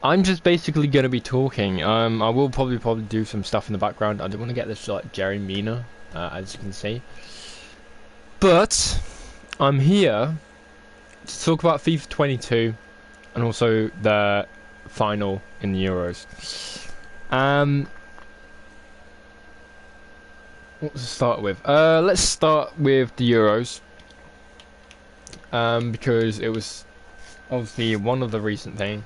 I'm just basically gonna be talking. I will probably do some stuff in the background. I don't want to get this like Jerry Mina, as you can see. But I'm here to talk about FIFA 22 and also the final in the Euros. Um, what to start with? Let's start with the Euros. Because it was obviously one of the recent things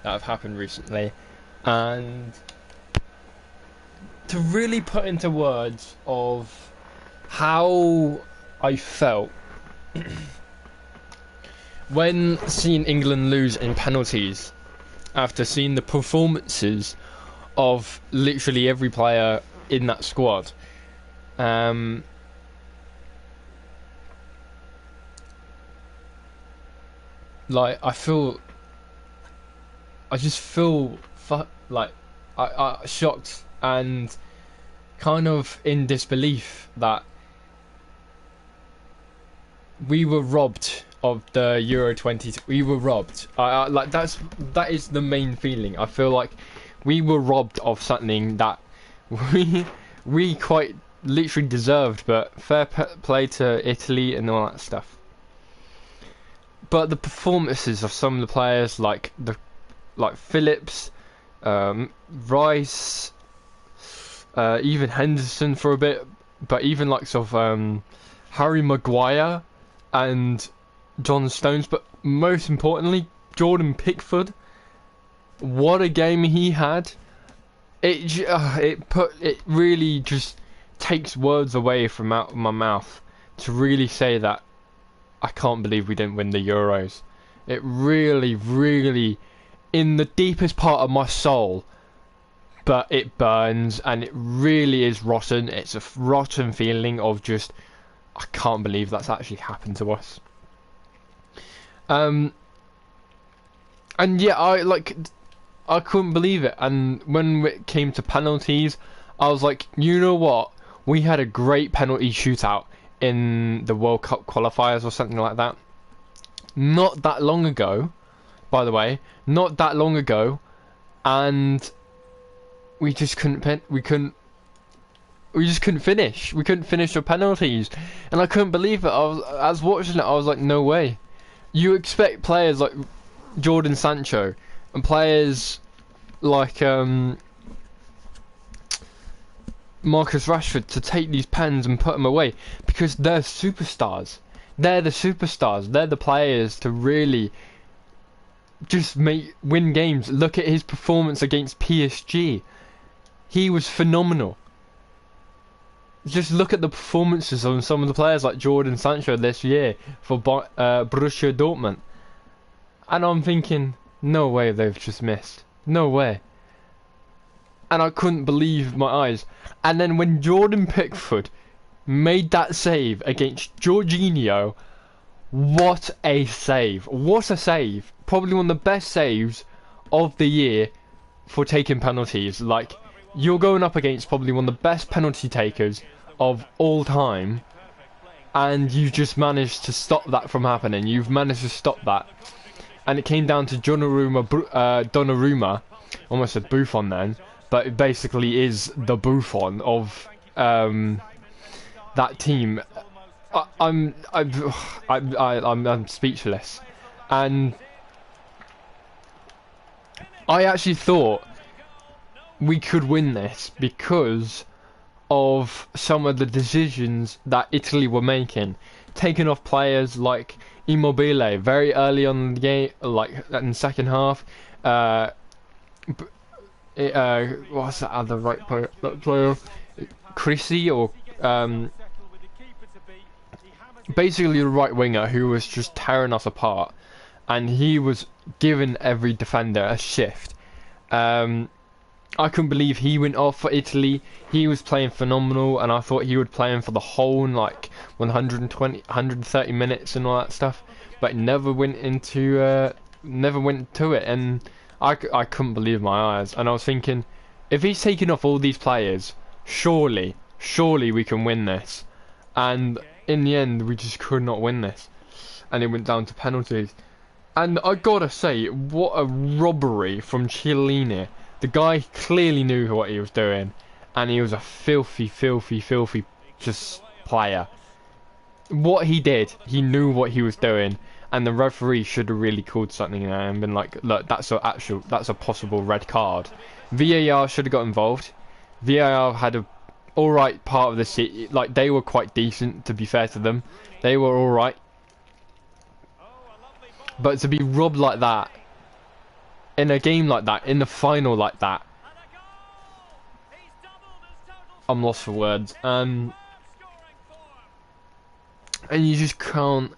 that have happened recently, and to really put into words of how I felt when seeing England lose in penalties after seeing the performances of literally every player in that squad. Um, like I just feel like I shocked and kind of in disbelief that we were robbed of the Euro 20. We were robbed. Like that is the main feeling. I feel like we were robbed of something that we we quite literally deserved. But fair play to Italy and all that stuff. But the performances of some of the players, like Phillips, Rice, even Henderson for a bit, but even like sort of Harry Maguire and John Stones, but most importantly Jordan Pickford. What a game he had! It really just takes words away from out of my mouth to really say that I can't believe we didn't win the Euros. It really, really, in the deepest part of my soul, but it burns and it really is rotten. It's a rotten feeling of just, I can't believe that's actually happened to us. And yeah, I couldn't believe it. And when it came to penalties, I was like, you know what? We had a great penalty shootout in the World Cup qualifiers or something like that. Not that long ago, by the way, not that long ago, and we just couldn't we just couldn't finish. We couldn't finish the penalties, and I couldn't believe it. I was watching it. I was like, no way. You expect players like Jordan Sancho and players like Marcus Rashford to take these pens and put them away because they're superstars. They're the superstars. They're the players to really just win games. Look at his performance against PSG. He was phenomenal. Just look at the performances of some of the players like Jordan Sancho this year for Borussia Dortmund. And I'm thinking, no way they've just missed. No way. And I couldn't believe my eyes. And then when Jordan Pickford made that save against Jorginho, what a save. What a save. Probably one of the best saves of the year for taking penalties. Like, you're going up against probably one of the best penalty takers of all time, and you just managed to stop that from happening. You've managed to stop that. And it came down to Donnarumma, almost a Buffon then, but it basically is the Buffon of that team. I'm speechless, and I actually thought we could win this because of some of the decisions that Italy were making, taking off players like Immobile very early on in the game, like in the second half. What's that other right player? Chrissy or basically the right winger who was just tearing us apart, and he was giving every defender a shift. I couldn't believe he went off for Italy. He was playing phenomenal, and I thought he would play him for the whole 120, 130 minutes and all that stuff, but never went into it, and I couldn't believe my eyes. And I was thinking, if he's taking off all these players, surely we can win this. And in the end, we just could not win this, and it went down to penalties. And I gotta say, what a robbery from Chiellini. The guy clearly knew what he was doing, and he was a filthy, filthy, filthy just player. What he did, he knew what he was doing, and the referee should have really called something there and been like, look, that's a possible red card. VAR should have got involved. VAR had a alright part of the city, like they were quite decent, to be fair to them. They were alright. But to be robbed like that, in a game like that, in the final like that, I'm lost for words. And you just can't,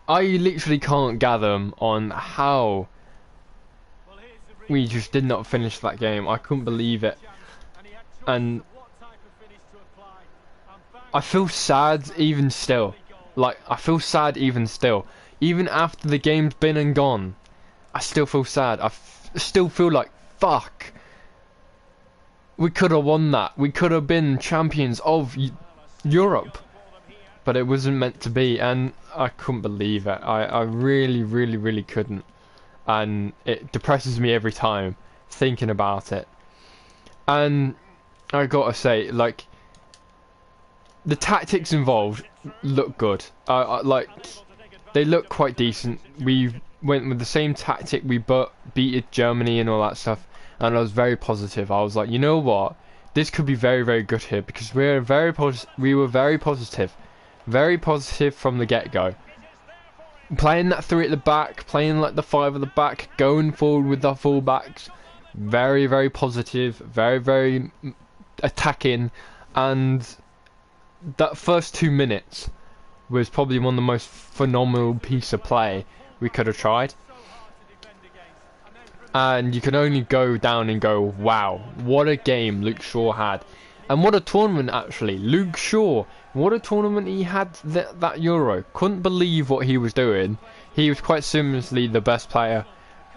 I literally can't gather on how we just did not finish that game. I couldn't believe it. And I feel sad even still. Like, I feel sad even still. Even after the game's been and gone, I still feel sad. I still feel like, fuck. We could have won that. We could have been champions of Europe. But it wasn't meant to be, and I couldn't believe it. I really, really, really couldn't. And it depresses me every time thinking about it. And I gotta say, like, the tactics involved look good. Like, they look quite decent. We went with the same tactic. We beat Germany and all that stuff, and I was very positive. I was like, you know what, this could be very, very good here, because we were very positive from the get-go. Playing that 3 at the back, playing like the 5 at the back, going forward with the full-backs, very, very positive, very, very attacking, and that first 2 minutes was probably one of the most phenomenal piece of play we could have tried. And you can only go down and go, wow, what a game Luke Shaw had. And what a tournament, actually. Luke Shaw, what a tournament he had that Euro. Couldn't believe what he was doing. He was quite seriously the best player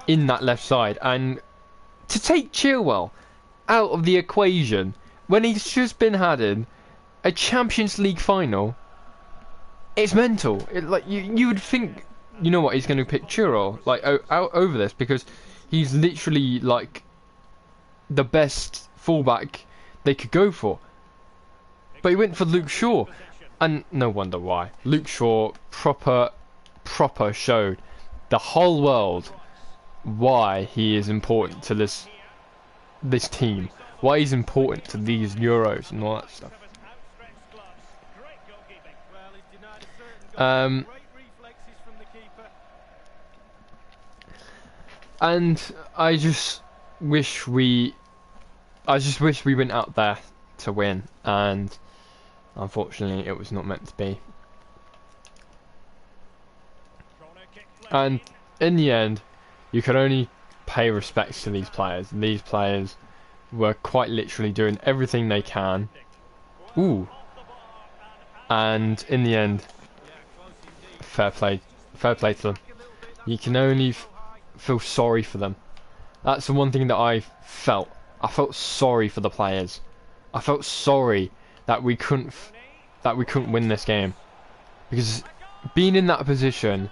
in that left side. And to take Chilwell out of the equation when he's just been having a Champions League final, it's mental. Like, you would think, you know what, he's going to pick Chilwell like out over this, because he's literally like the best fullback they could go for. But he went for Luke Shaw, and no wonder why. Luke Shaw proper showed the whole world why he is important to this team, why he's important to these Euros and all that stuff. And I just wish we went out there to win, and unfortunately it was not meant to be. And in the end, you can only pay respects to these players. These players were quite literally doing everything they can. Ooh. And in the end, fair play to them. You can only feel sorry for them. That's the one thing that I felt. I felt sorry for the players. I felt sorry that we couldn't win this game, because being in that position,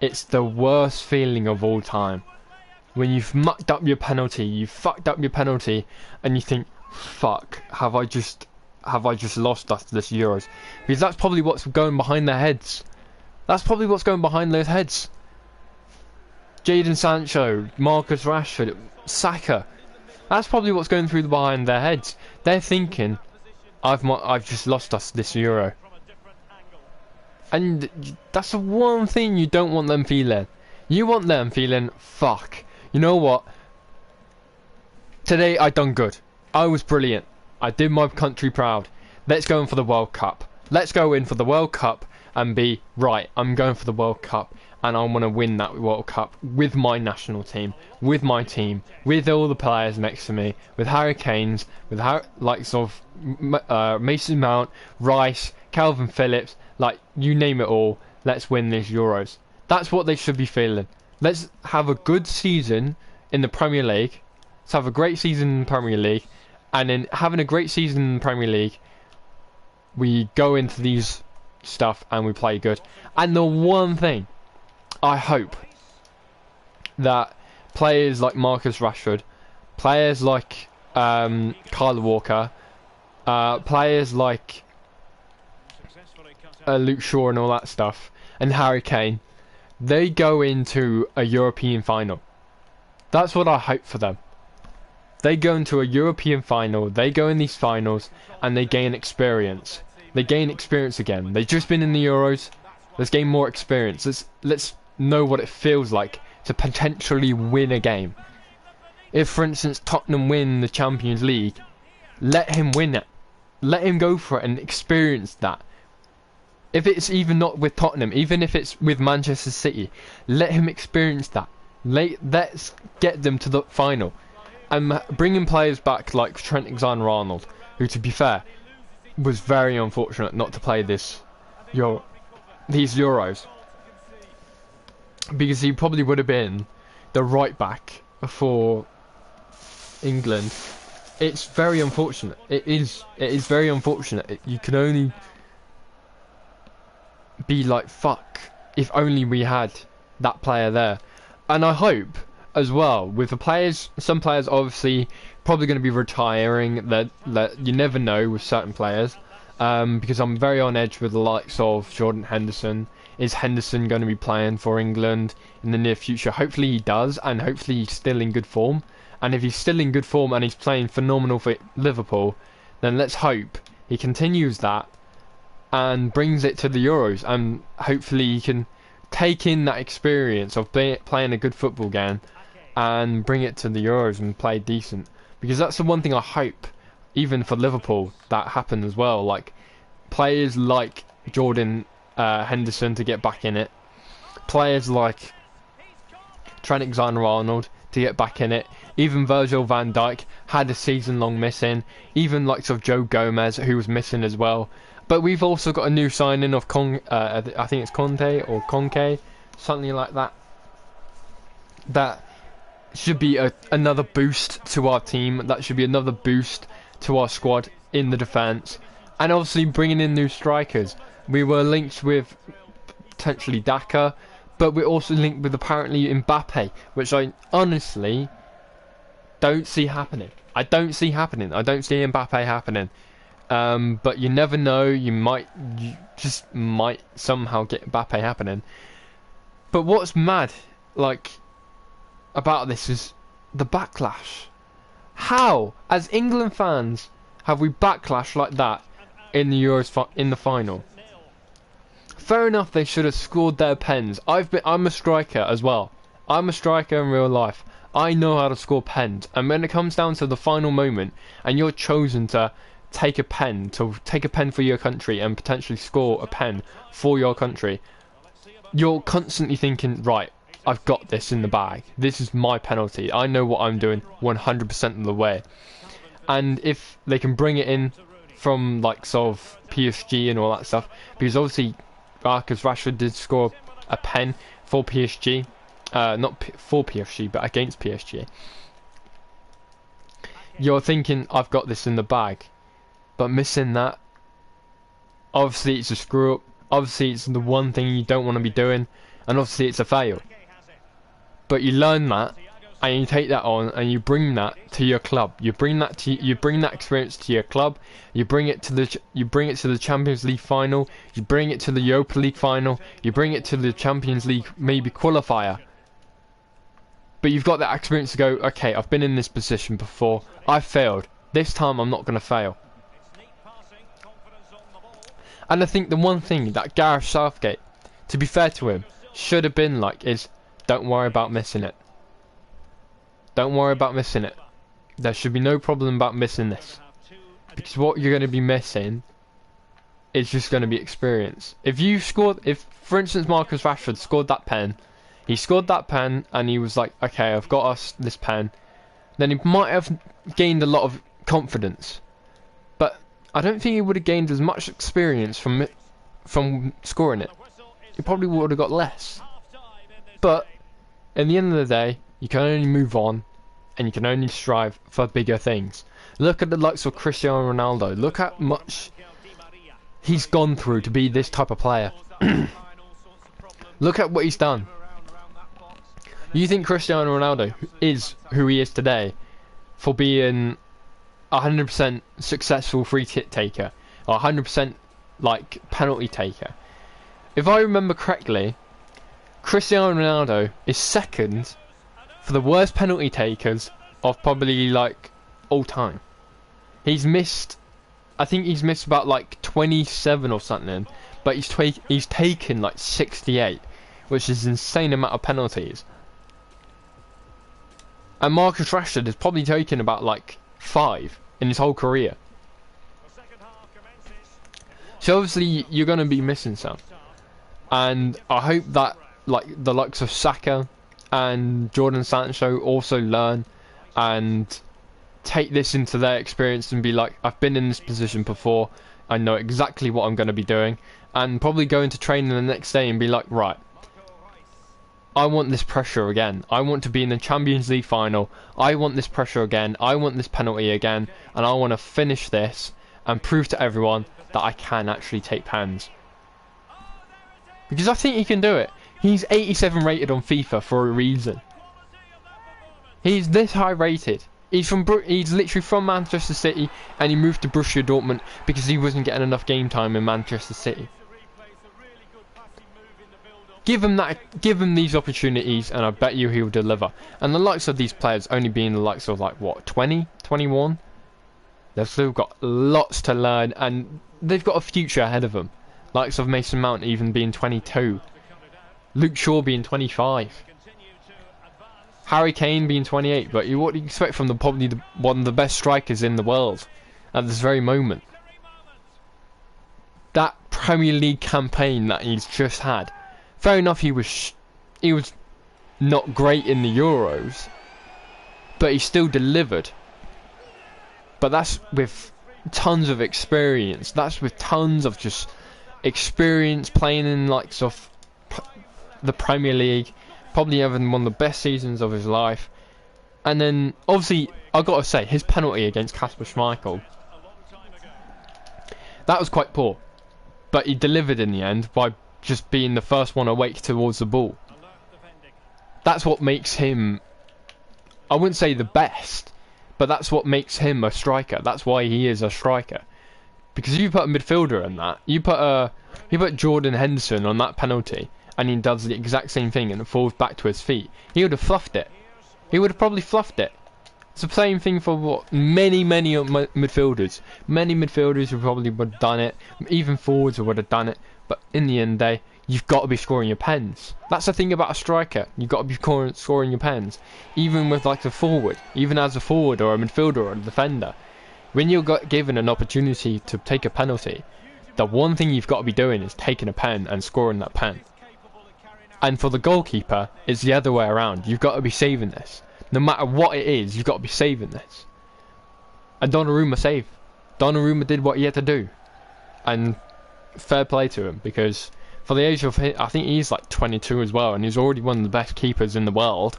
it's the worst feeling of all time. When you've mucked up your penalty, you fucked up your penalty, and you think, fuck, have I just lost us this Euros? Because that's probably what's going behind their heads. That's probably what's going behind their heads. Jadon Sancho, Marcus Rashford, Saka. That's probably what's going through behind their heads. They're thinking, I've just lost us this Euro. And that's the one thing you don't want them feeling. You want them feeling, fuck, you know what? Today I done good. I was brilliant. I did my country proud. Let's go in for the World Cup. Let's go in for the World Cup and be, right, I'm going for the World Cup, and I want to win that World Cup with my national team, with my team, with all the players next to me, with Harry Kane's, with likes of Mason Mount, Rice, Calvin Phillips, like, you name it all. Let's win this Euros. That's what they should be feeling. Let's have a good season in the Premier League. Let's have a great season in the Premier League, and then having a great season in the Premier League, we go into these stuff and we play good. And the one thing I hope that players like Marcus Rashford, players like Kyle Walker, players like Luke Shaw and all that stuff, and Harry Kane, they go into a European final. That's what I hope for them. They go into a European final, they go in these finals, and they gain experience. They gain experience again. They've just been in the Euros. Let's gain more experience. Let's know what it feels like to potentially win a game. If, for instance, Tottenham win the Champions League, let him win it. Let him go for it and experience that. If it's even not with Tottenham, even if it's with Manchester City, let him experience that. Let's get them to the final. And bringing players back like Trent Alexander-Arnold, who, to be fair, was very unfortunate not to play these Euros, because he probably would have been the right back for England. It's very unfortunate. It is very unfortunate. You can only be like, fuck, if only we had that player there. And I hope as well, with the players, some players obviously probably going to be retiring, that you never know with certain players, because I'm very on edge with the likes of Jordan Henderson. Is Henderson going to be playing for England in the near future? Hopefully he does, and hopefully he's still in good form. And if he's still in good form and he's playing phenomenal for Liverpool, then let's hope he continues that and brings it to the Euros, and hopefully he can take in that experience of playing a good football game and bring it to the Euros and play decent. Because that's the one thing I hope, even for Liverpool, that happen as well. Like players like Jordan Henderson to get back in it, players like Trent Alexander-Arnold to get back in it, even Virgil van Dijk had a season-long missing, even like sort of Joe Gomez, who was missing as well. But we've also got a new signing of I think it's Conte or Conke, something like that. That should be another boost to our team. That should be another boost to our squad in the defence. And obviously bringing in new strikers. We were linked with potentially Daka, but we're also linked with apparently Mbappe, which I honestly don't see happening. I don't see Mbappe happening. But you never know, you just might somehow get Mbappe happening. But what's mad, like, about this is the backlash. How, as England fans, have we backlash like that in the Euros in the final? Fair enough, they should have scored their pens. I'm a striker as well. I'm a striker in real life. I know how to score pens. And when it comes down to the final moment, and you're chosen to take a pen for your country and potentially score a pen for your country, you're constantly thinking, right, I've got this in the bag. This is my penalty. I know what I'm doing 100% of the way. And if they can bring it in from like sort of PSG and all that stuff, because obviously Marcus Rashford did score a pen for PSG, not for PSG but against PSG. You're thinking, I've got this in the bag. But missing that, obviously it's a screw up, obviously it's the one thing you don't want to be doing, and obviously it's a fail. But you learn that, and you take that on, and you bring that to your club. You bring that experience to your club. You bring it to the Champions League final. You bring it to the Europa League final. You bring it to the Champions League maybe qualifier. But you've got that experience to go, okay, I've been in this position before. I failed. This time I'm not going to fail. And I think the one thing that Gareth Southgate, to be fair to him, should have been like is, don't worry about missing it. Don't worry about missing it. There should be no problem about missing this. Because what you're going to be missing is just going to be experience. If for instance Marcus Rashford scored that pen, he scored that pen and he was like, okay, I've got us this pen, then he might have gained a lot of confidence. But I don't think he would have gained as much experience from scoring it. He probably would have got less. But in the end of the day, you can only move on, and you can only strive for bigger things. Look at the likes of Cristiano Ronaldo. Look how much he's gone through to be this type of player. Look at what he's done. You think Cristiano Ronaldo is who he is today for being 100% successful free kick taker or 100% like penalty taker? If I remember correctly, Cristiano Ronaldo is second for the worst penalty takers of probably like all time. He's missed, I think he's missed about like 27 or something, but he's taken like 68, which is an insane amount of penalties. And Marcus Rashford has probably taken about like 5 in his whole career. So obviously you're going to be missing some. And I hope that like the likes of Saka and Jordan Sancho also learn and take this into their experience and be like, I've been in this position before, I know exactly what I'm going to be doing, and probably go into training the next day and be like, right, I want this pressure again. I want to be in the Champions League final. I want this pressure again. I want this penalty again, and I want to finish this and prove to everyone that I can actually take pens. Because I think he can do it. He's 87 rated on FIFA for a reason. He's this high rated. He's literally from Manchester City, and he moved to Borussia Dortmund because he wasn't getting enough game time in Manchester City. Give him these opportunities, and I bet you he'll deliver. And the likes of these players only being the likes of like what, 20, 21? They've still got lots to learn, and they've got a future ahead of them. Likes of Mason Mount even being 22, Luke Shaw being 25, Harry Kane being 28. But what do you expect from probably one of the best strikers in the world at this very moment? That Premier League campaign that he's just had. Fair enough, he was not great in the Euros, but he still delivered. But that's with tons of experience. That's with tons of just experience playing in like the Premier League, probably having one of the best seasons of his life. And then obviously I got to say, his penalty against Kasper Schmeichel, that was quite poor, but he delivered in the end by just being the first one awake towards the ball. That's what makes him, I wouldn't say the best, but that's what makes him a striker. That's why he is a striker. Because you put a midfielder in that, you put Jordan Henderson on that penalty, and he does the exact same thing and it falls back to his feet, he would have fluffed it. He would have probably fluffed it. It's the same thing for what many midfielders. Many midfielders who probably would have done it. Even forwards would have done it. But in the end day, you've got to be scoring your pens. That's the thing about a striker. You've got to be scoring your pens. Even with like the forward, even as a forward or a midfielder or a defender, when you're given an opportunity to take a penalty, the one thing you've got to be doing is taking a pen and scoring that pen. And for the goalkeeper, it's the other way around. You've got to be saving this. No matter what it is, you've got to be saving this. And Donnarumma saved. Donnarumma did what he had to do. And fair play to him, because for the age of, I think he's like 22 as well, and he's already one of the best keepers in the world.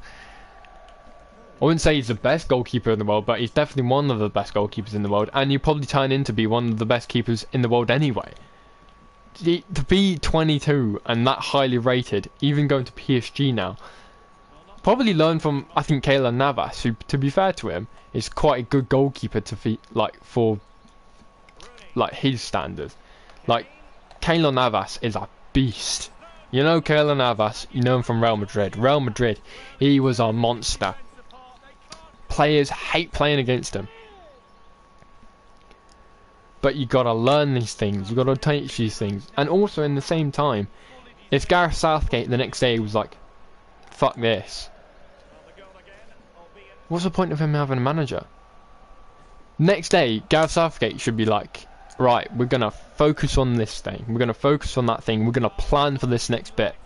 I wouldn't say he's the best goalkeeper in the world, but he's definitely one of the best goalkeepers in the world, and you probably turn in to be one of the best keepers in the world anyway. To be 22 and that highly rated, even going to PSG now, probably learn from, I think, Keylor Navas, who, to be fair to him, is quite a good goalkeeper for his standards. Like, Keylor Navas is a beast. You know Keylor Navas, you know him from Real Madrid. Real Madrid, he was a monster. Players hate playing against him. But you gotta learn these things, you gotta teach these things. And also in the same time, if Gareth Southgate the next day was like, fuck this, what's the point of him having a manager? Next day, Gareth Southgate should be like, right, we're gonna focus on this thing, we're gonna focus on that thing, we're gonna plan for this next bit.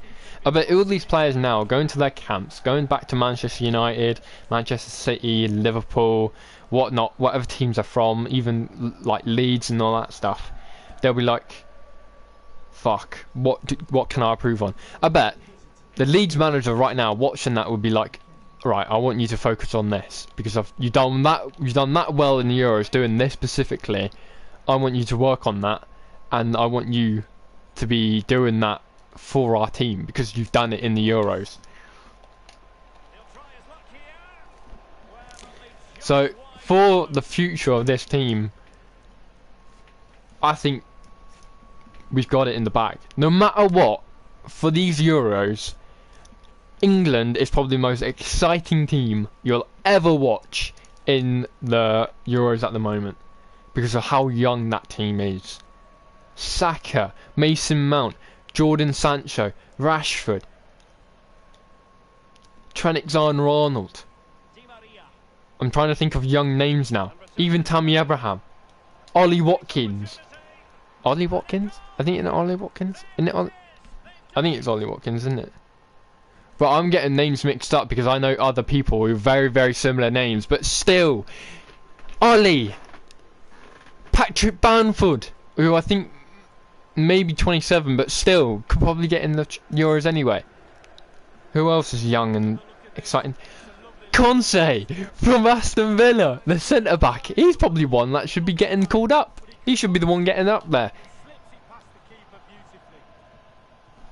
I bet all these players now going to their camps, going back to Manchester United, Manchester City, Liverpool, whatnot, whatever teams are from, even like Leeds and all that stuff, they'll be like, fuck, what can I improve on? I bet the Leeds manager right now watching that would be like, right, I want you to focus on this, because you've done that well in the Euros, doing this specifically. I want you to work on that, and I want you to be doing that for our team, because you've done it in the Euros. So for the future of this team, I think we've got it in the bag. No matter what, for these Euros, England is probably the most exciting team you'll ever watch in the Euros at the moment because of how young that team is. Saka, Mason Mount, Jordan Sancho, Rashford, Trent Alexander-Arnold. I'm trying to think of young names now. Even Tammy Abraham, Ollie Watkins. Ollie Watkins? I think it's Ollie Watkins. Isn't it? I think it's Ollie Watkins, isn't it? But I'm getting names mixed up because I know other people with very, very similar names. But still, Ollie, Patrick Bamford, who I think maybe 27, but still could probably get in the Euros anyway. Who else is young and exciting? Conte from Aston Villa, the centre back. He's probably one that should be getting called up. He should be the one getting up there.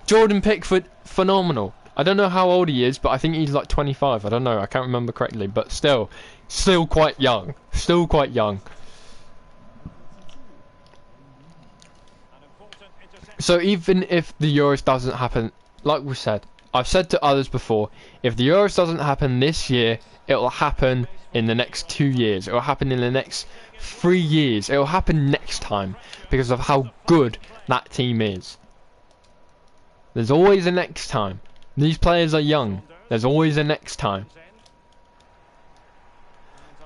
Jordan Pickford, phenomenal. I don't know how old he is, but I think he's like 25. I don't know. I can't remember correctly, but still quite young. Still quite young. So even if the Euros doesn't happen, like we said, I've said to others before, if the Euros doesn't happen this year, it'll happen in the next 2 years. It'll happen in the next 3 years. It'll happen next time because of how good that team is. There's always a next time. These players are young. There's always a next time.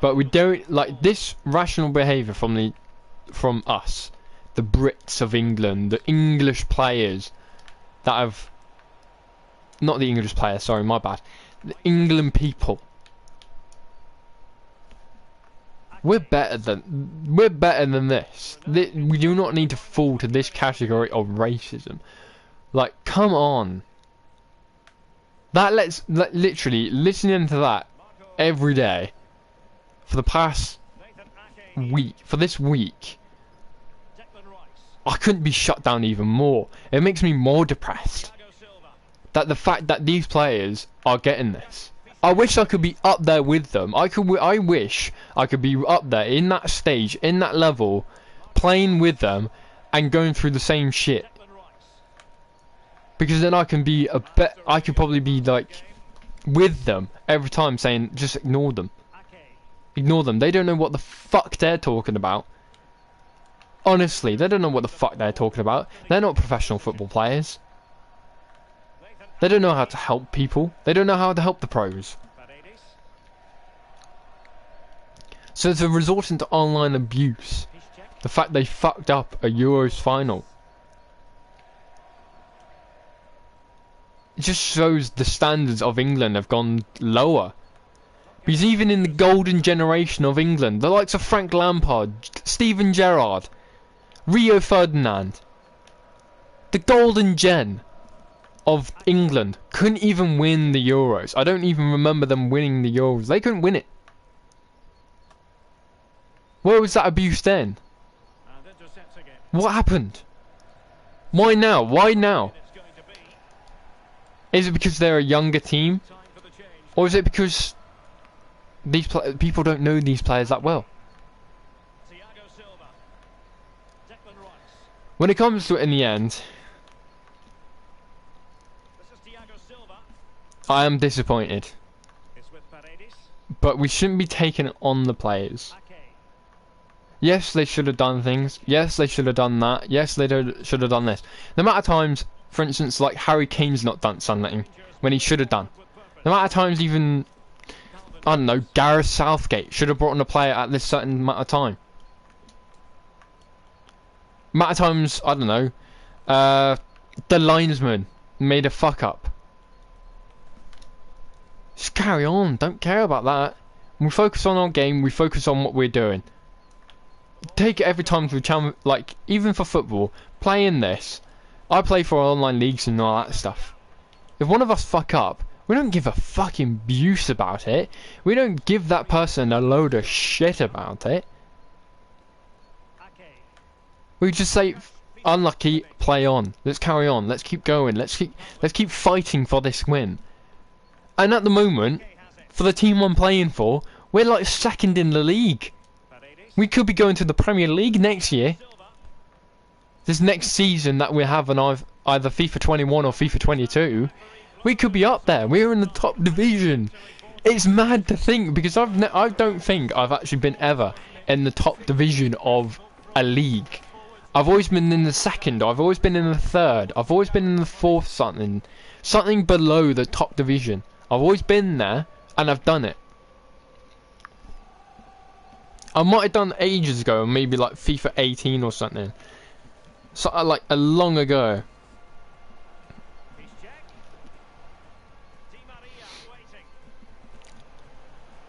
But we don't like this rational behaviour from us, the Brits of England, the English players that have. Not the English players, sorry, my bad. The England people. We're better than this. We do not need to fall to this category of racism. Like, come on. That literally listening to that every day for the past week, for this week, I couldn't be shut down even more. It makes me more depressed. That the fact that these players are getting this. I wish I could be up there with them. I wish I could be up there in that stage, in that level, playing with them and going through the same shit. Because then I can be I could probably be like with them every time saying just ignore them. Ignore them. They don't know what the fuck they're talking about. Honestly, they don't know what the fuck they're talking about. They're not professional football players. They don't know how to help people. They don't know how to help the pros. So it's a resorting to online abuse. The fact they fucked up a Euros final. It just shows the standards of England have gone lower. Because even in the golden generation of England, the likes of Frank Lampard, Steven Gerrard, Rio Ferdinand, the golden gen of England couldn't even win the Euros. I don't even remember them winning the Euros. They couldn't win it. Where was that abuse then? What happened? Why now? Why now? Is it because they're a younger team? Or is it because these people don't know these players that well? When it comes to it in the end, I am disappointed. But we shouldn't be taking it on the players. Yes, they should have done things. Yes, they should have done that. Yes, they should have done this. The amount of times, for instance, like Harry Kane's not done something when he should have done. The amount of times even, I don't know, Gareth Southgate should have brought in a player at this certain amount of time. The amount of times, I don't know, the linesman made a fuck up. Just carry on. Don't care about that. We focus on our game. We focus on what we're doing. Take it every time we like even for football. Playing this, I play for online leagues and all that stuff. If one of us fuck up, we don't give a fucking abuse about it. We don't give that person a load of shit about it. We just say, unlucky, play on. Let's carry on. Let's keep going. Let's keep fighting for this win. And at the moment, for the team I'm playing for, We're like second in the league. We could be going to the Premier League next year. This next season that we have on either FIFA 21 or FIFA 22, we could be up there. We're in the top division. It's mad to think, because I don't think I've actually been ever in the top division of a league. I've always been in the second. I've always been in the third. I've always been in the fourth something below the top division. I've always been there, and I've done it. I might have done ages ago, maybe like FIFA 18 or something. So like a long ago.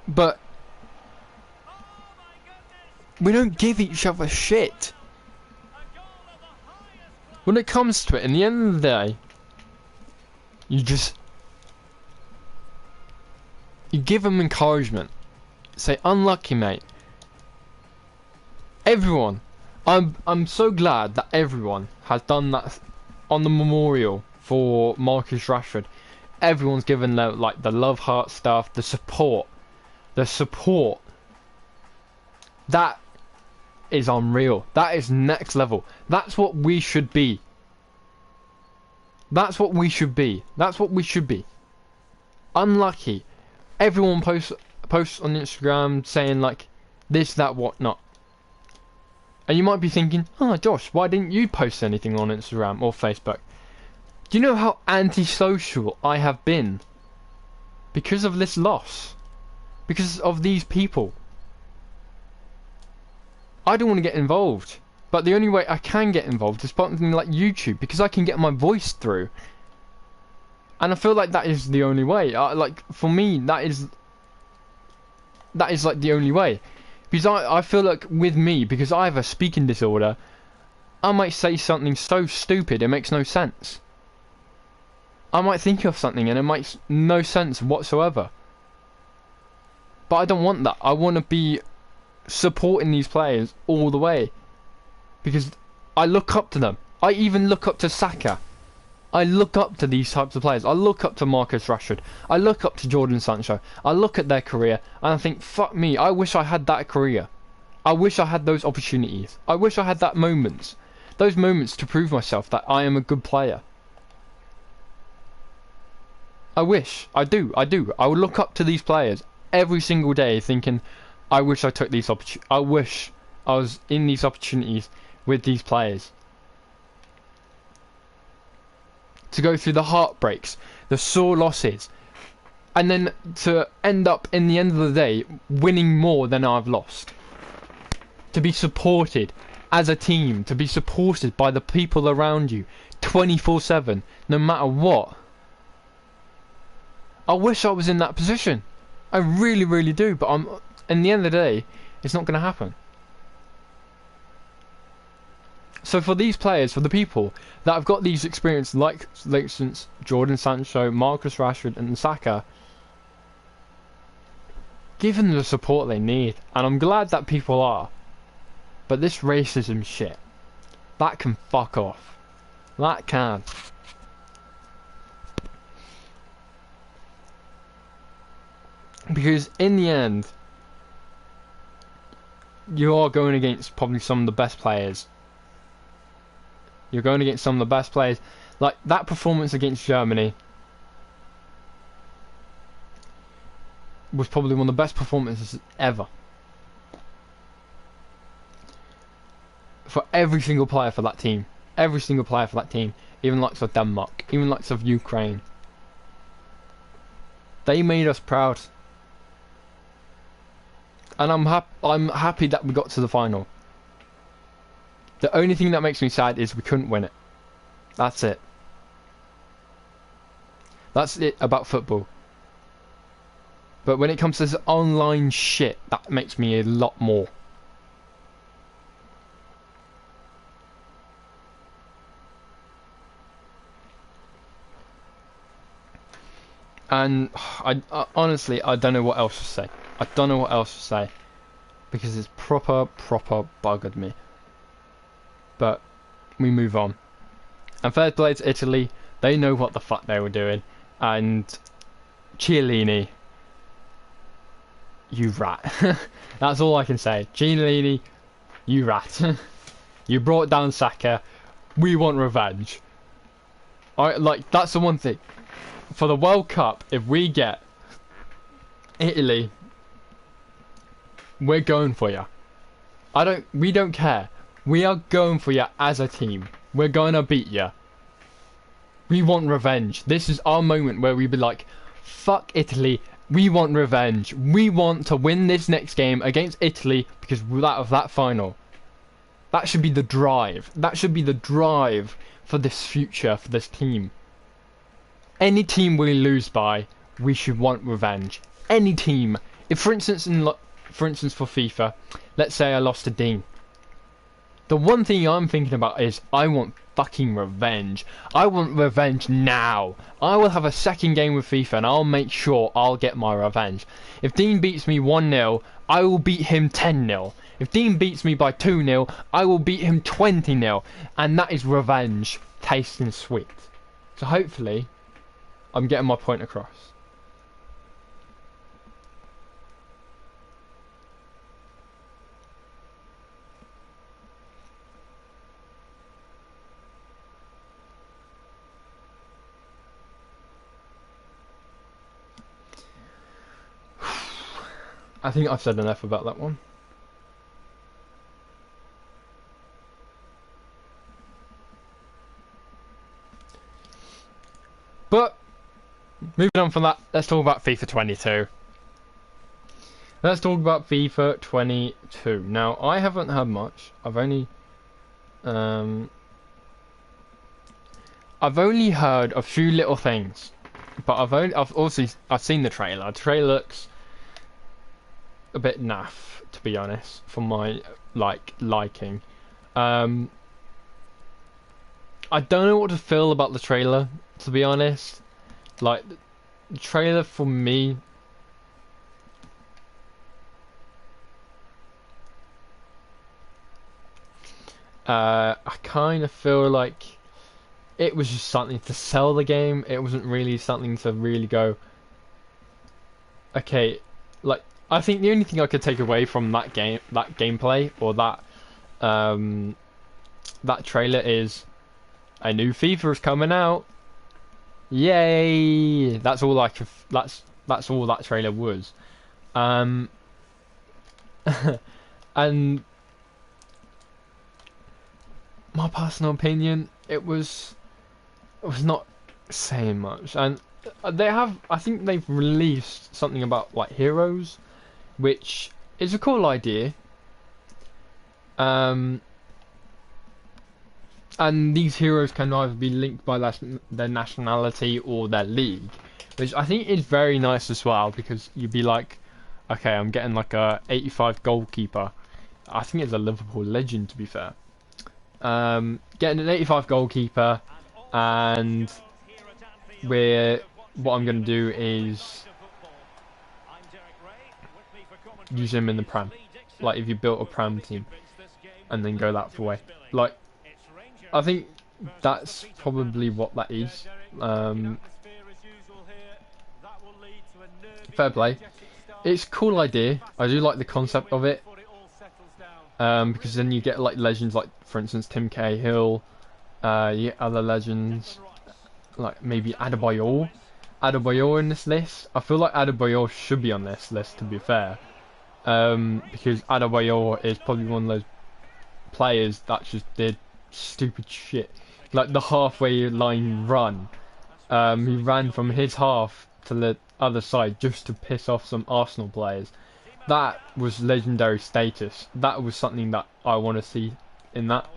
But we don't give each other shit. When it comes to it, in the end of the day, you give them encouragement. Say, unlucky, mate. Everyone, I'm so glad that everyone has done that on the memorial for Marcus Rashford. Everyone's given the love heart stuff, the support. That is unreal. That is next level. That's what we should be. That's what we should be. That's what we should be. Unlucky. Everyone posts on Instagram saying like this, that, whatnot. And you might be thinking, oh Josh, why didn't you post anything on Instagram or Facebook? Do you know how antisocial I have been? Because of this loss. Because of these people. I don't want to get involved. But the only way I can get involved is something like YouTube, because I can get my voice through. And I feel like that is the only way. For me, that is like the only way. Because I feel like with me, because I have a speaking disorder, I might say something so stupid it makes no sense. I might think of something and it makes no sense whatsoever. But I don't want that. I want to be supporting these players all the way. Because I look up to them. I even look up to Saka. I look up to these types of players. I look up to Marcus Rashford. I look up to Jordan Sancho. I look at their career and I think, fuck me, I wish I had that career. I wish I had those opportunities. I wish I had those moments to prove myself that I am a good player. I wish. I do. I would look up to these players every single day thinking, I wish I took these opportunities. I wish I was in these opportunities with these players. To go through the heartbreaks, the sore losses, and then to end up in the end of the day winning more than I've lost. To be supported as a team, to be supported by the people around you 24/7, no matter what. I wish I was in that position. I really, really do, but in the end of the day, it's not going to happen. So for these players, for the people that have got these experiences, like since Jordan Sancho, Marcus Rashford and Saka, give them the support they need. And I'm glad that people are. But this racism shit, that can fuck off. That can. Because in the end, you are going against probably some of the best players. You're going against some of the best players. Like that performance against Germany was probably one of the best performances ever. For every single player for that team. Every single player for that team. Even likes of Denmark. Even likes of Ukraine. They made us proud. And I'm happy that we got to the final. The only thing that makes me sad is we couldn't win it. That's it. That's it about football. But when it comes to this online shit, that makes me a lot more. And I honestly, I don't know what else to say. I don't know what else to say. Because it's proper buggered me. But we move on. And fair play to Italy. They know what the fuck they were doing. And Chiellini. you rat. That's all I can say. Giannini, you rat. You brought down Saka. We want revenge. Like, that's the one thing. For the World Cup, if we get Italy, we're going for you. We don't care. We are going for you as a team. We're going to beat you. We want revenge. This is our moment where we be like, fuck Italy. We want revenge. We want to win this next game against Italy because of that final. That should be the drive. That should be the drive for this future, for this team. Any team we lose by, we should want revenge. Any team. If, for instance, for FIFA, let's say I lost to Dean. The one thing I'm thinking about is I want fucking revenge. I want revenge now. I will have a second game with FIFA and I'll make sure I'll get my revenge. If Dean beats me 1-0, I will beat him 10-0. If Dean beats me by 2-0, I will beat him 20-0. And that is revenge, tasting sweet. So hopefully, I'm getting my point across. I think I've said enough about that one. But, moving on from that, let's talk about FIFA 22. Let's talk about FIFA 22. Now, I haven't heard much. I've only heard a few little things. But I've seen the trailer. The trailer looks a bit naff, to be honest, for my liking. I don't know what to feel about the trailer, to be honest. Like, the trailer for me, I kind of feel like it was just something to sell the game. It wasn't really something to really go, okay, like, I think the only thing I could take away from that gameplay, or that trailer is a new FIFA is coming out. Yay! That's all that's all that trailer was. And my personal opinion, it was not saying much. And I think they've released something about like heroes, which is a cool idea. And these heroes can either be linked by their nationality or their league, which I think is very nice as well, because you'd be like, okay, I'm getting like a 85 goalkeeper. I think it's a Liverpool legend, to be fair. Getting an 85 goalkeeper, and what I'm going to do is use him in the Prem. Like, if you built a Prem team and then go that way. Like, I think that's probably what that is. Fair play. It's a cool idea. I do like the concept of it. Because then you get like legends like, for instance, Tim Cahill. You get other legends like maybe Adebayor. Adebayor in this list. I feel like Adebayor should be on this list, to be fair. Because Adebayor is probably one of those players that just did stupid shit, like the halfway line run. He ran from his half to the other side just to piss off some Arsenal players. That was legendary status. That was something that I want to see in that.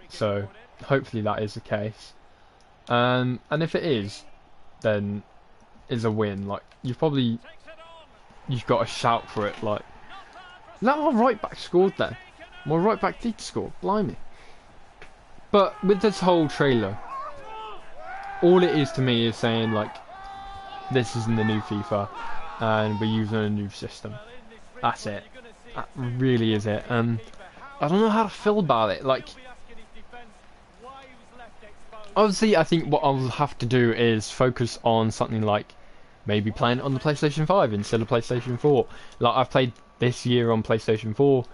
So hopefully that is the case. And if it is, then it's a win. Like, you've got to shout for it. Like, no, our right back scored there. My right back did score. Blimey. But with this whole trailer, all it is to me is saying, like, this isn't the new FIFA and we're using a new system. That's it. That really is it. And I don't know how to feel about it. Like, obviously I think what I'll have to do is focus on something like maybe playing it on the PlayStation 5 instead of PlayStation 4. Like I've played this year on PlayStation 4.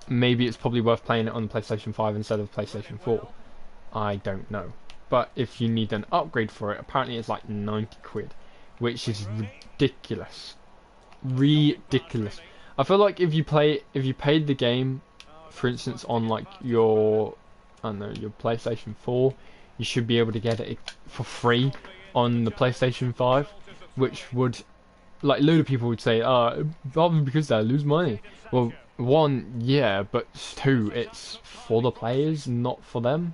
Maybe it's probably worth playing it on the PlayStation 5 instead of PlayStation 4. I don't know. But if you need an upgrade for it, apparently it's like 90 quid, which is ridiculous. Ridiculous. I feel like if you paid the game, for instance, on like your, I don't know, your PlayStation 4, you should be able to get it for free on the PlayStation 5, which would, like, a load of people would say, rather because they lose money. Well, one, yeah, but two, it's for the players, not for them.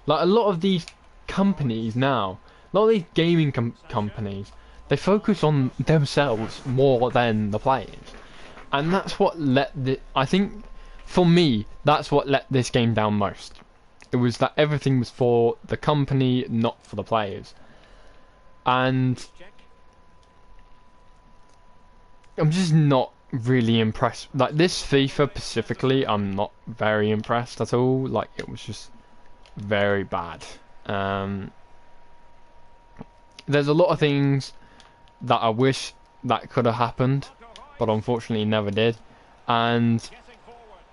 Like, a lot of these companies now, a lot of these gaming companies, they focus on themselves more than the players. And that's what I think, for me, that's what let this game down most. It was that everything was for the company, not for the players. And I'm just not really impressed. Like, this FIFA specifically, I'm not very impressed at all. Like, it was just very bad. There's a lot of things that I wish that could have happened, but unfortunately never did. And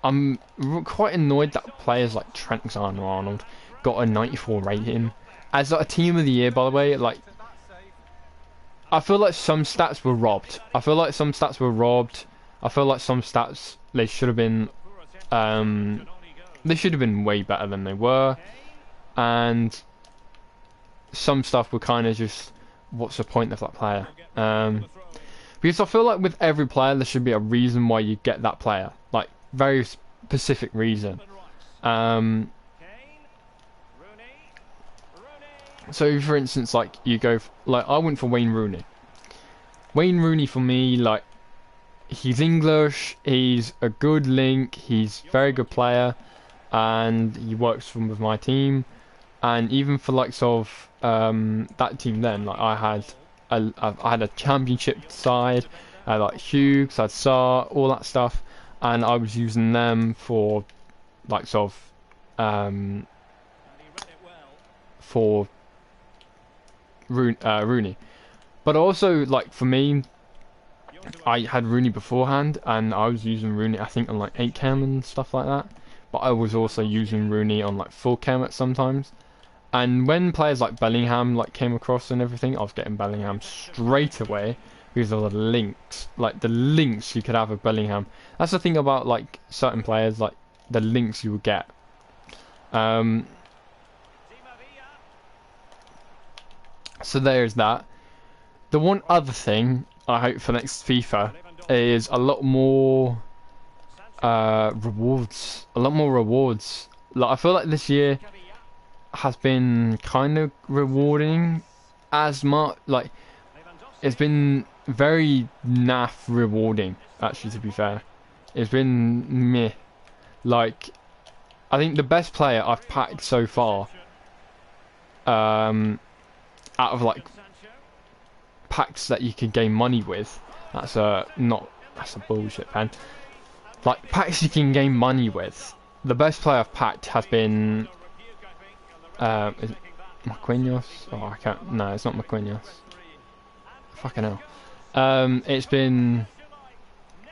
I'm quite annoyed that players like Trent Alexander-Arnold got a 94 rating. As like, a team of the year, by the way, like, I feel like some stats were robbed. I feel like some stats they should have been way better than they were. And some stuff were kind of just, what's the point of that player? Because I feel like with every player there should be a reason why you get that player, like very specific reason. So for instance, like you go, like I went for Wayne Rooney. Wayne Rooney for me, like, he's English, he's a good link, he's a very good player, and he works with my team. And even for likes of that team, then like I had a championship side, I had like Hughes, I had Sarr, all that stuff, and I was using them for likes of for Rooney. But also, like, for me, I had Rooney beforehand, and I was using Rooney, I think, on like 8cam and stuff like that. But I was also using Rooney on like 4cam at sometimes. And when players like Bellingham like came across and everything, I was getting Bellingham straight away because of the links, like the links you could have with Bellingham. That's the thing about like certain players, like the links you would get. So there's that. The one other thing I hope for next FIFA is a lot more rewards. A lot more rewards. Like, I feel like this year has been kind of rewarding as much. Like, it's been very naff rewarding, actually, to be fair. It's been meh. Like, I think the best player I've packed so far, out of like packs that you can gain money with, that's a bullshit, man. Like, packs you can gain money with, the best player I've packed has been is it Marquinhos? Oh, I can't. No, it's not Marquinhos. Fucking hell. It's been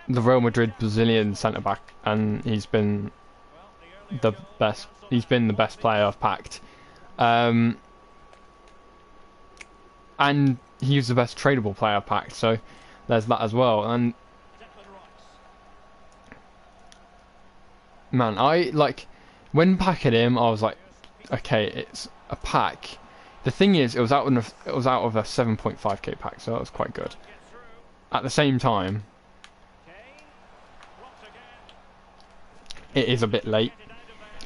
the Real Madrid Brazilian centre back, and he's been the best. He's been the best player I've packed, and he's the best tradable player I've packed. So there's that as well. And man, I like when packing him, I was like, okay, it's a pack. The thing is, it was out of a 7.5k pack, so that was quite good. At the same time, it is a bit late.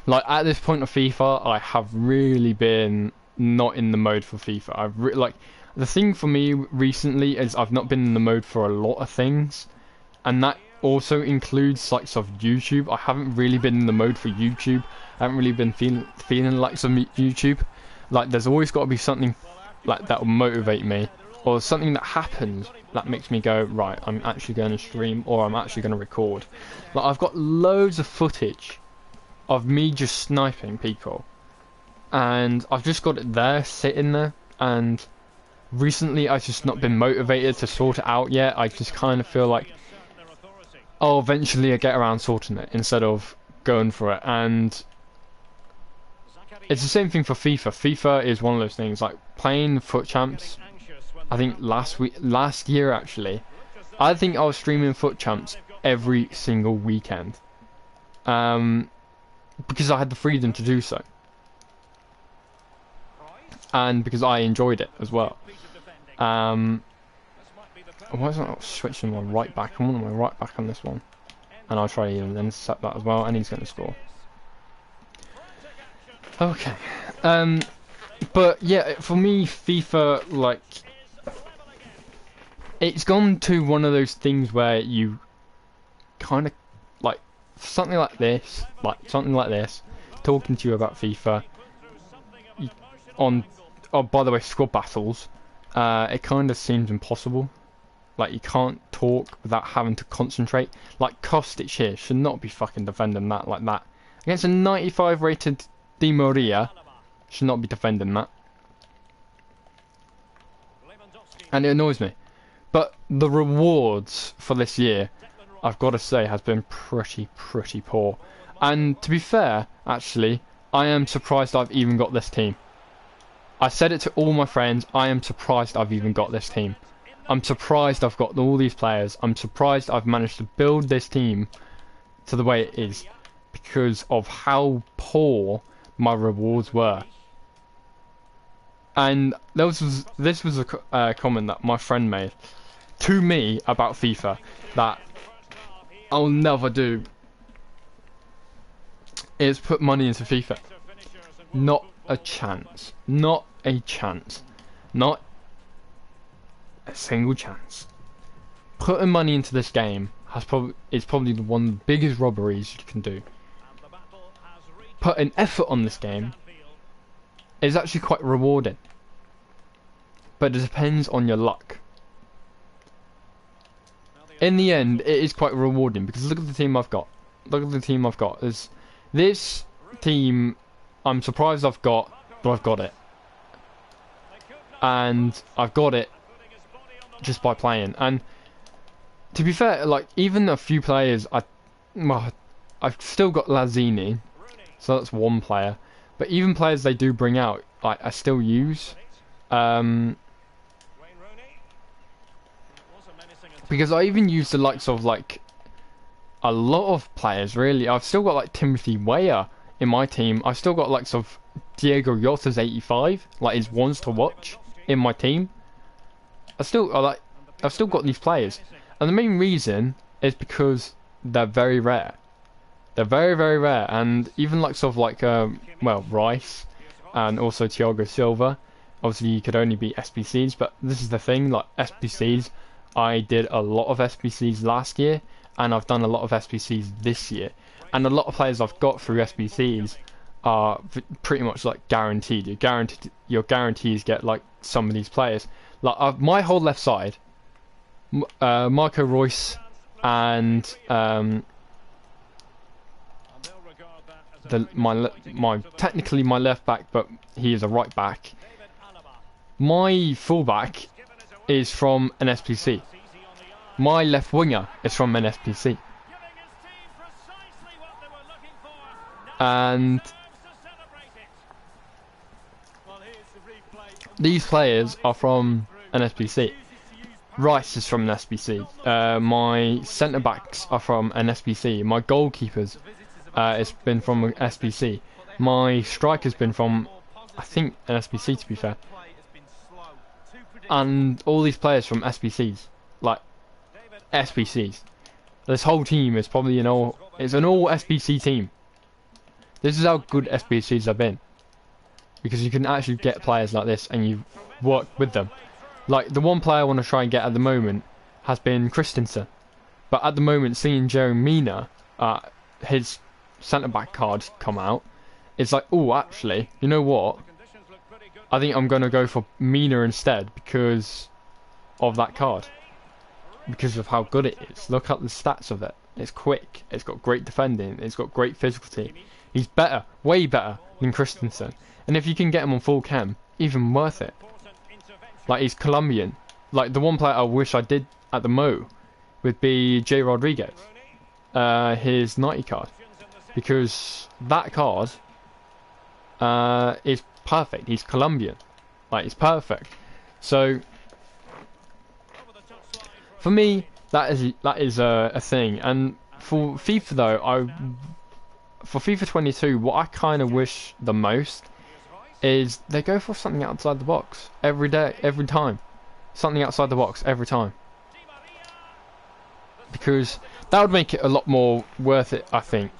Like, at this point of FIFA, I have really been not in the mode for FIFA. Like, the thing for me recently is I've not been in the mode for a lot of things, and that also includes like sort of YouTube. I haven't really been in the mode for YouTube. I haven't really been feeling like some YouTube. Like, there's always got to be something like that will motivate me, or something that happens that makes me go, right, I'm actually going to stream, or I'm actually going to record. Like, I've got loads of footage of me just sniping people, and I've just got it there, sitting there, and recently I've just not been motivated to sort it out yet. I just kind of feel like, oh, eventually I get around sorting it instead of going for it. And it's the same thing for FIFA. FIFA is one of those things, like playing Foot Champs. I think last year actually, I think I was streaming Foot Champs every single weekend, because I had the freedom to do so, and because I enjoyed it as well. Why is I not switching my right back? I want my right back on this one, and I'll try and intercept that as well, and he's going to score. Okay, but yeah, for me, FIFA, like, it's gone to one of those things where you kind of like something like this, talking to you about FIFA on. Oh, by the way, squad battles. It kind of seems impossible. Like, you can't talk without having to concentrate. Like, Kostic here should not be fucking defending that like that. Against a 95 rated Di Maria, should not be defending that. And it annoys me. But the rewards for this year, I've got to say, has been pretty poor. And to be fair, actually, I am surprised I've even got this team. I said it to all my friends, I am surprised I've even got this team. I'm surprised I've got all these players. I'm surprised I've managed to build this team to the way it is, because of how poor my rewards were. And this was a comment that my friend made to me about FIFA that I'll never do, is put money into FIFA. Not a chance. Not a chance. Not a single chance. Putting money into this game is probably one of the biggest robberies you can do. Putting effort on this game is actually quite rewarding, but it depends on your luck. In the end, it is quite rewarding, because look at the team I've got. Look at the team I've got. There's this team I'm surprised I've got, but I've got it. And I've got it just by playing. And to be fair, like, even a few players, I've still got Lazzini, so that's one player. But even players they do bring out, like, I still use. Because I even use the likes of, like, a lot of players, really. I've still got, like, Timothy Weah in my team. I've still got likes of Diego Yota's 85, like his ones to watch in my team. I've still got these players, and the main reason is because they're very rare. They're very rare, and even like sort of like well, Rice and also Thiago Silva. Obviously, you could only beat SBCs, but this is the thing, like SBCs. I did a lot of SBCs last year, and I've done a lot of SBCs this year. And a lot of players I've got through SBCs are pretty much like guaranteed. Your guarantees get like some of these players. Like my whole left side, Marco Reus and technically my left back, but he is a right back. My fullback is from an SPC. My left winger is from an SPC. And these players are from an SPC. Rice is from an SPC. My centre backs are from an SPC. My goalkeepers has been from an SPC. My striker's been from, I think, an SPC, to be fair. And all these players from SPCs, like SPCs. This whole team is probably an all SPC team. This is how good SBCs have been, because you can actually get players like this and you work with them. Like, the one player I want to try and get at the moment has been Christensen, but at the moment, seeing Jeremina, his centre-back cards come out, it's like, oh, actually, you know what? I think I'm going to go for Mina instead because of that card, because of how good it is. Look at the stats of it. It's quick, it's got great defending, it's got great physicality. He's better, way better than Christensen. And if you can get him on full chem, even worth it. Like, he's Colombian. Like, the one player I wish I did at the Mo would be J. Rodriguez. His 90 card. Because that card is perfect. He's Colombian. Like, it's perfect. So, for me, that is a thing. And for FIFA though, for FIFA 22, what I kind of wish the most is they go for something outside the box every day, every time. Something outside the box every time. Because that would make it a lot more worth it, I think.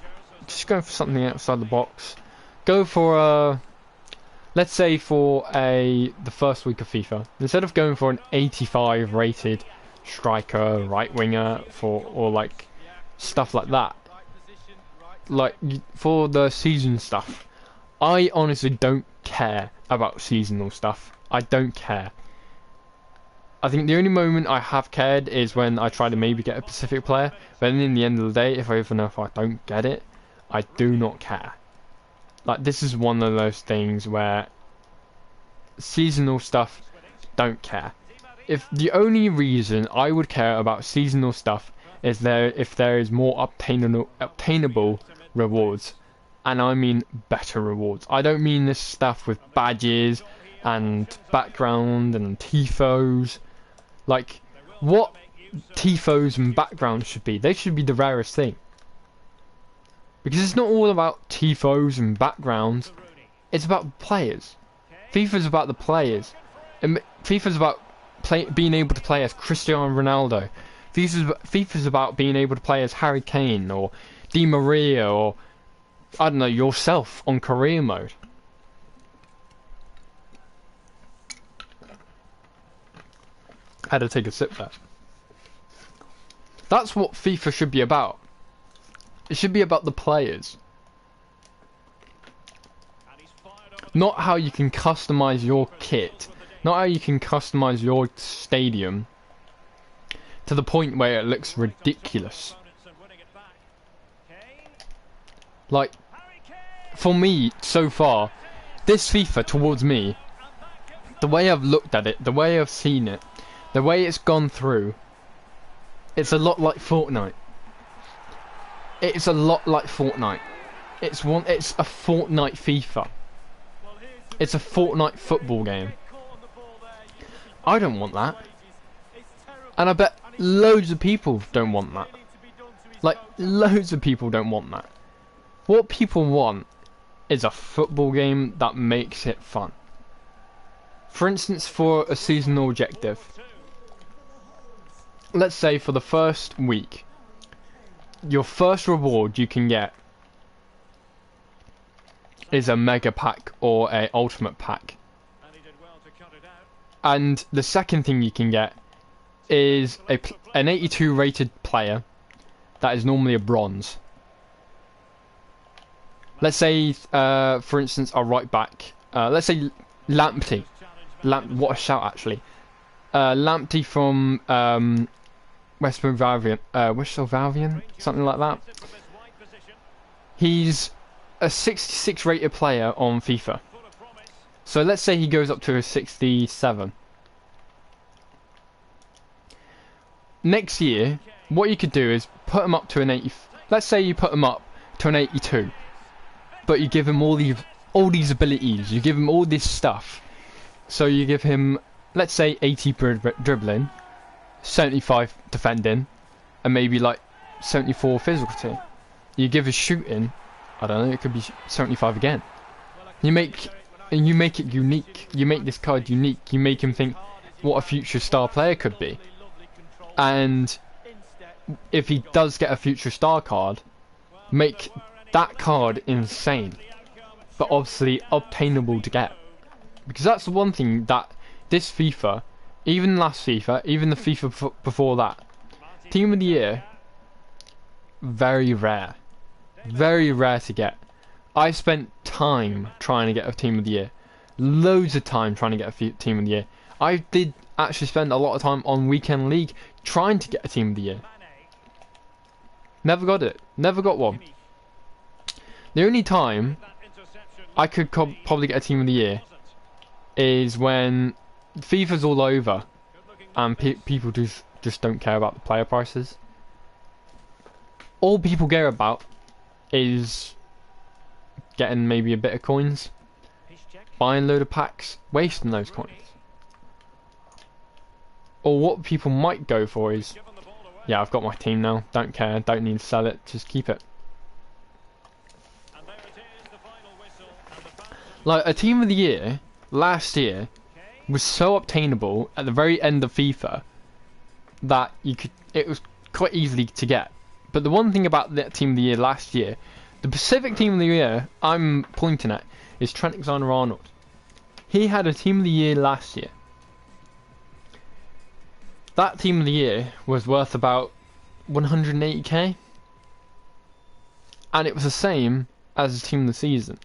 Just go for something outside the box. Go for let's say for the first week of FIFA, instead of going for an 85 rated striker, right winger, or like stuff like that, like for the season stuff, I honestly don't care about seasonal stuff. I don't care. I think the only moment I have cared is when I try to maybe get a specific player, but then in the end of the day, even if I don't get it, I do not care. Like, this is one of those things where seasonal stuff, don't care. If the only reason I would care about seasonal stuff is if there is more obtainable rewards, and I mean better rewards. I don't mean this stuff with badges and background and tifos. Like, what tifos and backgrounds should be? They should be the rarest thing. Because it's not all about tifos and backgrounds. It's about players. FIFA's about the players. And FIFA's about being able to play as Cristiano Ronaldo. FIFA's about being able to play as Harry Kane or Di Maria or, I don't know, yourself on career mode. I had to take a sip there. That's what FIFA should be about. It should be about the players. Not how you can customize your kit. Not how you can customize your stadium to the point where it looks ridiculous. Like, for me, so far, this FIFA towards me, the way I've looked at it, the way I've seen it, the way it's gone through, it's a lot like Fortnite. It's a lot like Fortnite. It's a Fortnite FIFA. It's a Fortnite football game. I don't want that. And I bet loads of people don't want that. Like, loads of people don't want that. What people want is a football game that makes it fun. For instance, for a seasonal objective, let's say for the first week, your first reward you can get is a mega pack or a ultimate pack, and the second thing you can get is an 82 rated player that is normally a bronze. Let's say for instance a right back, let's say Lamptey. What a shout, actually. Lamptey from West Salvavian, something like that. He's a 66 rated player on FIFA. So let's say he goes up to a 67. Next year, what you could do is put him up to an 80. Let's say you put him up to an 82, but you give him all these abilities. You give him all this stuff. So you give him, let's say, 80 dribbling, 75 defending, and maybe like 74 physicality. You give his shooting, I don't know, it could be 75 again. You make it unique. You make this card unique. You make him think what a future star player could be. And if he does get a future star card, make that card insane, but obviously obtainable to get. Because that's the one thing that this FIFA, even last FIFA, even the FIFA before that, Team of the Year, very rare. Very rare to get. I spent time trying to get a Team of the Year. Loads of time trying to get a Team of the Year. I did actually spend a lot of time on Weekend League trying to get a Team of the Year. Never got it. Never got one. The only time I could probably get a Team of the Year is when FIFA's all over, and people just don't care about the player prices. All people care about is getting maybe a bit of coins, buying a load of packs, wasting those coins. Or what people might go for is, yeah, I've got my team now, don't care, don't need to sell it, just keep it. Like, a team of the year last year was so obtainable at the very end of FIFA that it was quite easily to get. But the one thing about that team of the year last year, the Pacific team of the year I'm pointing at is Trent Alexander-Arnold. He had a team of the year last year. That team of the year was worth about 180k, and it was the same as his team of the season.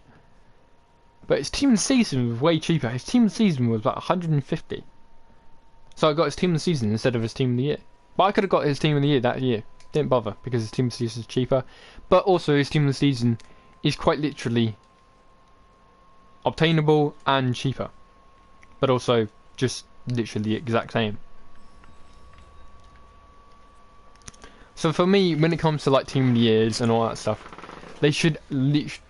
But his team of the season was way cheaper. His team of the season was about 150. So I got his team of the season instead of his team of the year. But I could have got his team of the year that year. Didn't bother because his team of the season is cheaper. But also his team of the season is quite literally obtainable and cheaper. But also just literally the exact same. So for me, when it comes to like team of the years and all that stuff, they should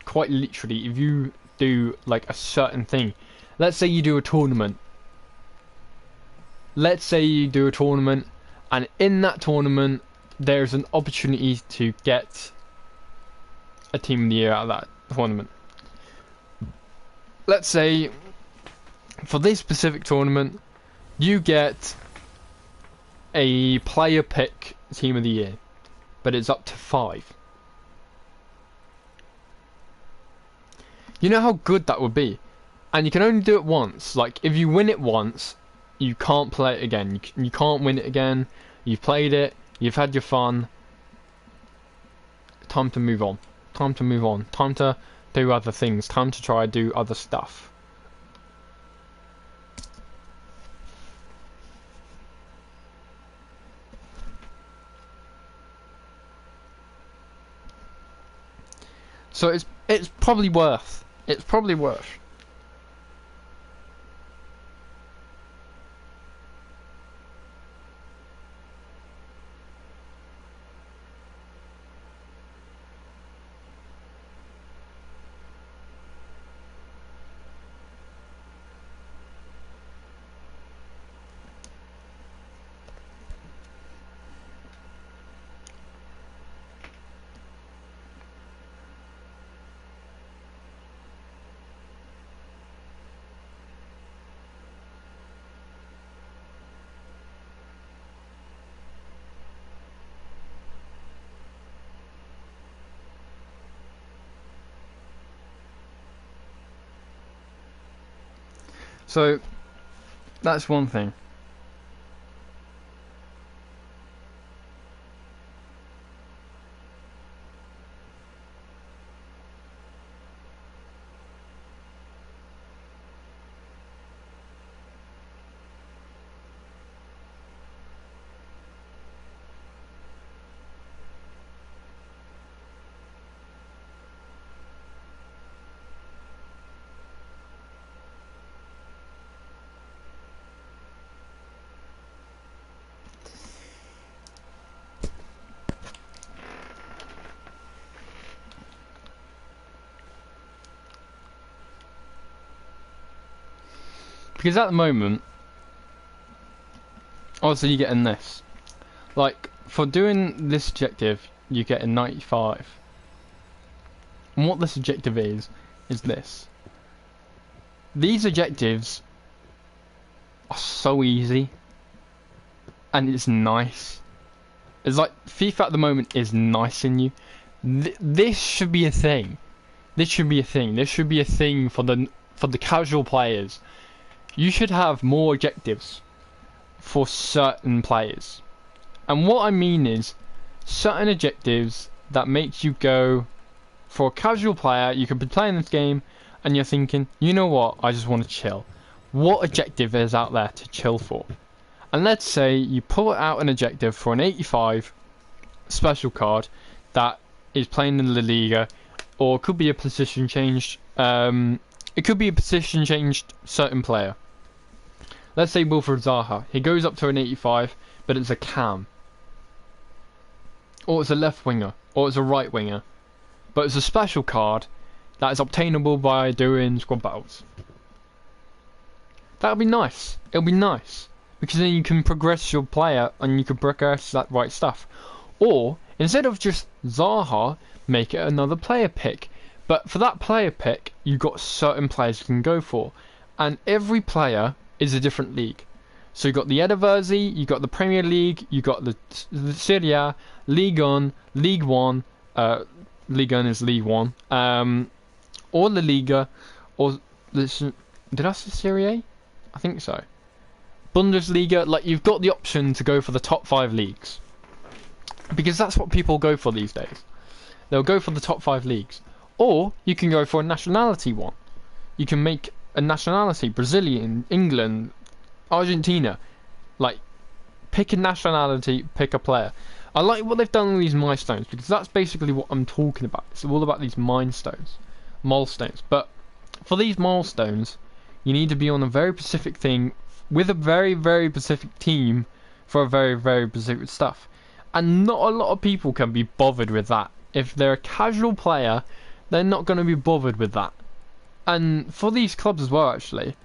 quite literally, if you do like a certain thing, let's say you do a tournament. Let's say you do a tournament, and in that tournament, there's an opportunity to get a team of the year out of that tournament. Let's say for this specific tournament, you get a player pick team of the year, but it's up to 5. You know how good that would be? And you can only do it once. Like, if you win it once, you can't play it again. You can't win it again. You've played it. You've had your fun. Time to move on. Time to move on. Time to do other things. Time to try to do other stuff. So it's probably worth. It's probably worth. So that's one thing. Because at the moment, obviously you're getting this. Like, for doing this objective, you get a 95. And what this objective is this. These objectives are so easy. And it's nice. It's like, FIFA at the moment is nice in you. This should be a thing. This should be a thing. This should be a thing for the casual players. You should have more objectives for certain players. And what I mean is, certain objectives that make you go, for a casual player, you could be playing this game and you're thinking, you know what, I just want to chill. What objective is out there to chill for? And let's say you pull out an objective for an 85 special card that is playing in La Liga, or it could be a position changed, certain player. Let's say Wilfred Zaha. He goes up to an 85, but it's a cam. Or it's a left winger. Or it's a right winger. But it's a special card that is obtainable by doing squad battles. That'll be nice. It'll be nice. Because then you can progress your player and you can progress that right stuff. Or, instead of just Zaha, make it another player pick. But for that player pick, you got certain players you can go for. And every player is a different league. So you got the Eredivisie, you got the Premier League, you got the Serie A, Ligue 1, League 1, Ligue 1 is League 1, or La Liga, or did I say Serie A? I think so. Bundesliga, like you've got the option to go for the top 5 leagues. Because that's what people go for these days. They'll go for the top 5 leagues. Or you can go for a nationality one. You can make a nationality, Brazilian, England, Argentina. Like, pick a nationality, pick a player. I like what they've done with these milestones because that's basically what I'm talking about. It's all about these milestones. But for these milestones, you need to be on a very specific thing with a very, very specific team for a very, very specific stuff. And not a lot of people can be bothered with that. If they're a casual player, they're not going to be bothered with that. And for these clubs as well, actually,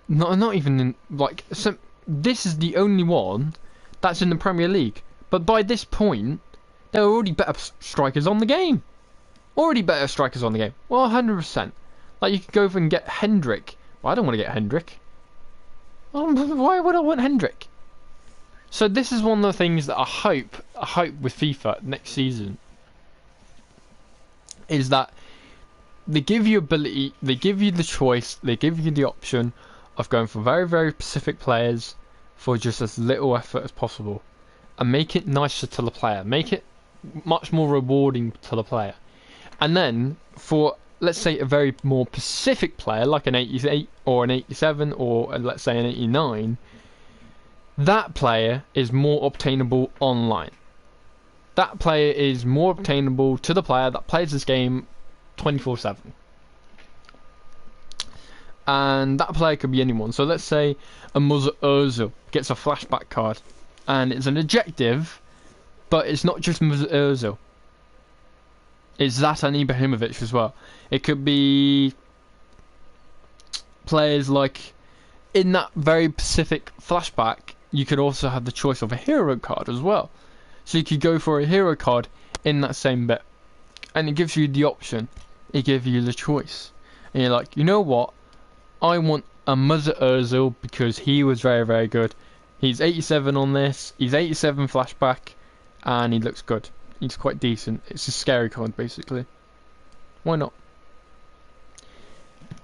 not even in, like, this is the only one that's in the Premier League. But by this point, there are already better strikers on the game. Well, 100%. Like, you could go over and get Hendrick. Well, I don't want to get Hendrick. Why would I want Hendrick? So this is one of the things that I hope with FIFA next season is that they give you ability, they give you the choice, they give you the option of going for very, very specific players for just as little effort as possible, and make it nicer to the player, make it much more rewarding to the player. And then for, let's say, a very more specific player like an 88 or an 87 or let's say an 89, that player is more obtainable online. That player is more obtainable to the player that plays this game 24/7. And that player could be anyone. So let's say a Mesut Ozil gets a flashback card, and it's an objective, but it's not just Mesut Ozil. It's Zlatan Ibrahimovic as well. It could be players like, in that very specific flashback, you could also have the choice of a hero card as well. So you could go for a hero card in that same bit. And it gives you the option. It gives you the choice. And you're like, you know what? I want a Mesut Ozil because he was very, very good. He's 87 on this. He's 87 flashback. And he looks good. He's quite decent. It's a scary card, basically. Why not?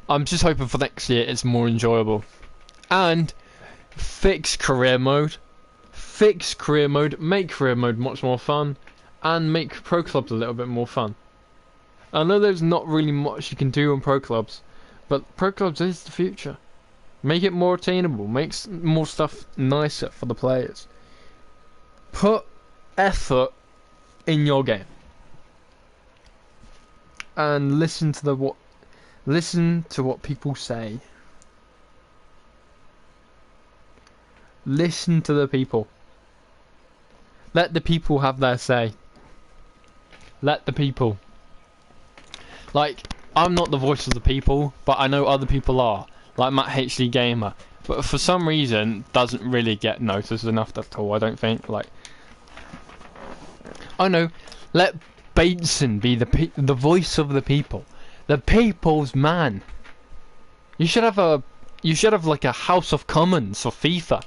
I'm just hoping for next year it's more enjoyable. And fix career mode. Fix career mode. Make career mode much more fun. And make pro clubs a little bit more fun. I know there's not really much you can do on pro clubs, but pro clubs is the future. Make it more attainable. Make more stuff nicer for the players. Put effort in your game. And listen to what people say. Listen to the people. Let the people have their say. Let the people. Like, I'm not the voice of the people, but I know other people are. Like Matt HD Gamer. But for some reason, doesn't really get noticed enough at all, I don't think. Like, I know, let Bateson be the voice of the people. The people's man. You should have like a House of Commons for FIFA.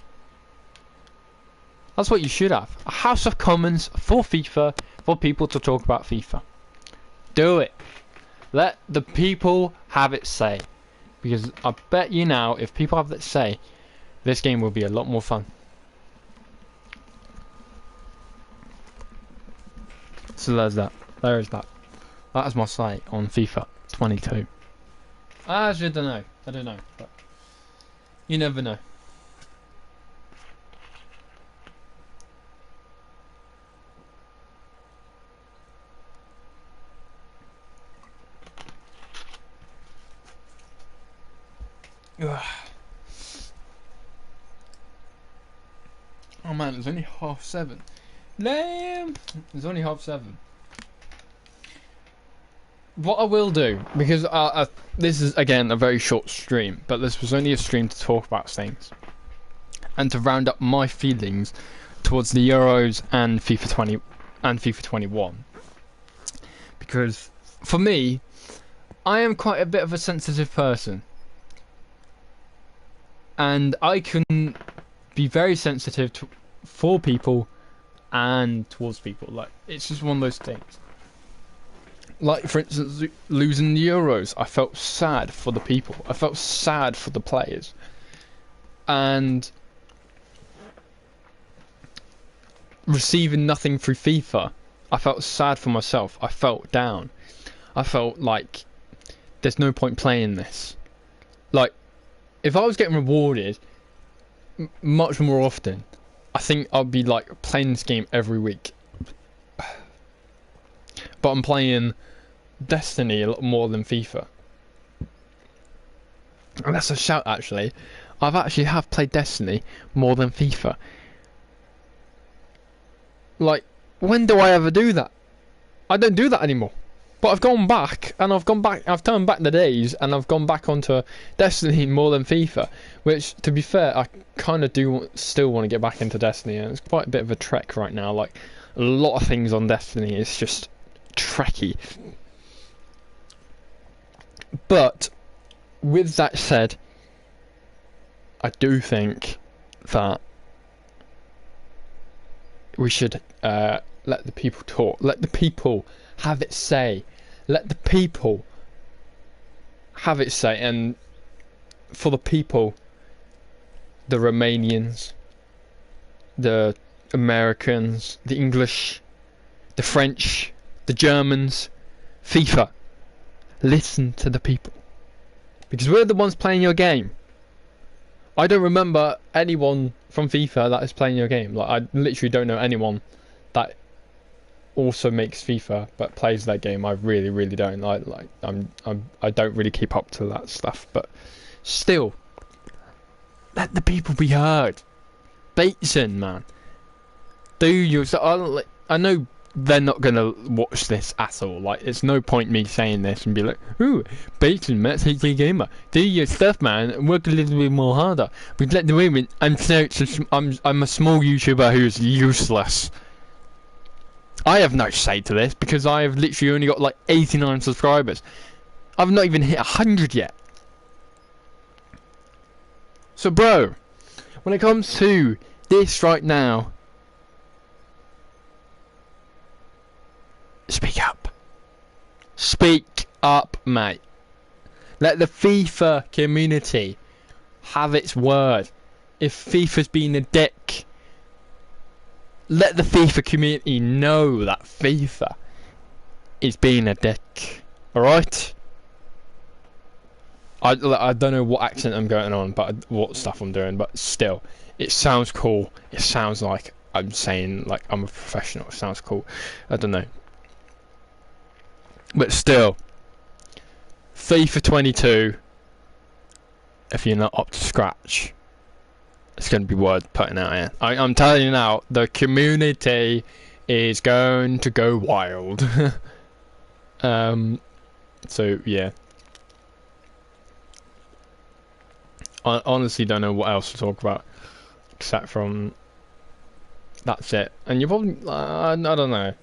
That's what you should have. A House of Commons for FIFA, for people to talk about FIFA. Do it. Let the people have its say. Because I bet you now, if people have that say, this game will be a lot more fun. So there's that. There is that. That is my say on FIFA 22. I actually don't know. I don't know. But you never know. Ugh. man, it's only 7:30. Damn! It's only 7:30. What I will do, because this is again a very short stream, but this was only a stream to talk about things and to round up my feelings towards the Euros and FIFA 20 and FIFA 21. Because for me, I am quite a bit of a sensitive person, and I can be very sensitive for people and towards people. Like, it's just one of those things. Like, for instance, losing the Euros, I felt sad for the people. I felt sad for the players. And receiving nothing through FIFA, I felt sad for myself. I felt down. I felt like there's no point playing this. Like, if I was getting rewarded much more often, I think I'd be like playing this game every week. But I'm playing Destiny a lot more than FIFA. And that's a shout, actually. I've actually played Destiny more than FIFA. Like, when do I ever do that? I don't do that anymore. But I've gone back, and I've turned back the days, and I've gone back onto Destiny more than FIFA. Which, to be fair, I kind of still want to get back into Destiny, and it's quite a bit of a trek right now. Like, a lot of things on Destiny is just trekky. But, with that said, I do think that we should let the people talk. Let the people have it say. Let the people have it say. And for the people, the Romanians, the Americans, the English, the French, the Germans, FIFA, listen to the people. Because we're the ones playing your game. I don't remember anyone from FIFA that is playing your game. Like, I literally don't know anyone that also makes FIFA but plays that game. I really, really don't. I don't really keep up to that stuff. But still, let the people be heard. Bateson, man, do your. I know they're not gonna watch this at all. Like, it's no point me saying this and be like, "Ooh, Bateson, Matt's HD gamer, do your stuff, man. Work a little bit more harder." But let the women. I'm a small YouTuber who's useless. I have no say to this because I have literally only got like 89 subscribers. I've not even hit 100 yet. So, bro, when it comes to this right now, speak up. Speak up, mate. Let the FIFA community have its word. If FIFA's been a dick, let the FIFA community know that FIFA is being a dick. Alright? I don't know what accent I'm going on, but what stuff I'm doing, but still, it sounds cool. It sounds like I'm saying, like, I'm a professional. It sounds cool. I don't know. But still, FIFA 22, if you're not up to scratch, it's going to be worth putting out here. I'm telling you now, the community is going to go wild. So, yeah. I honestly don't know what else to talk about, except from, that's it. And you probably, I don't know.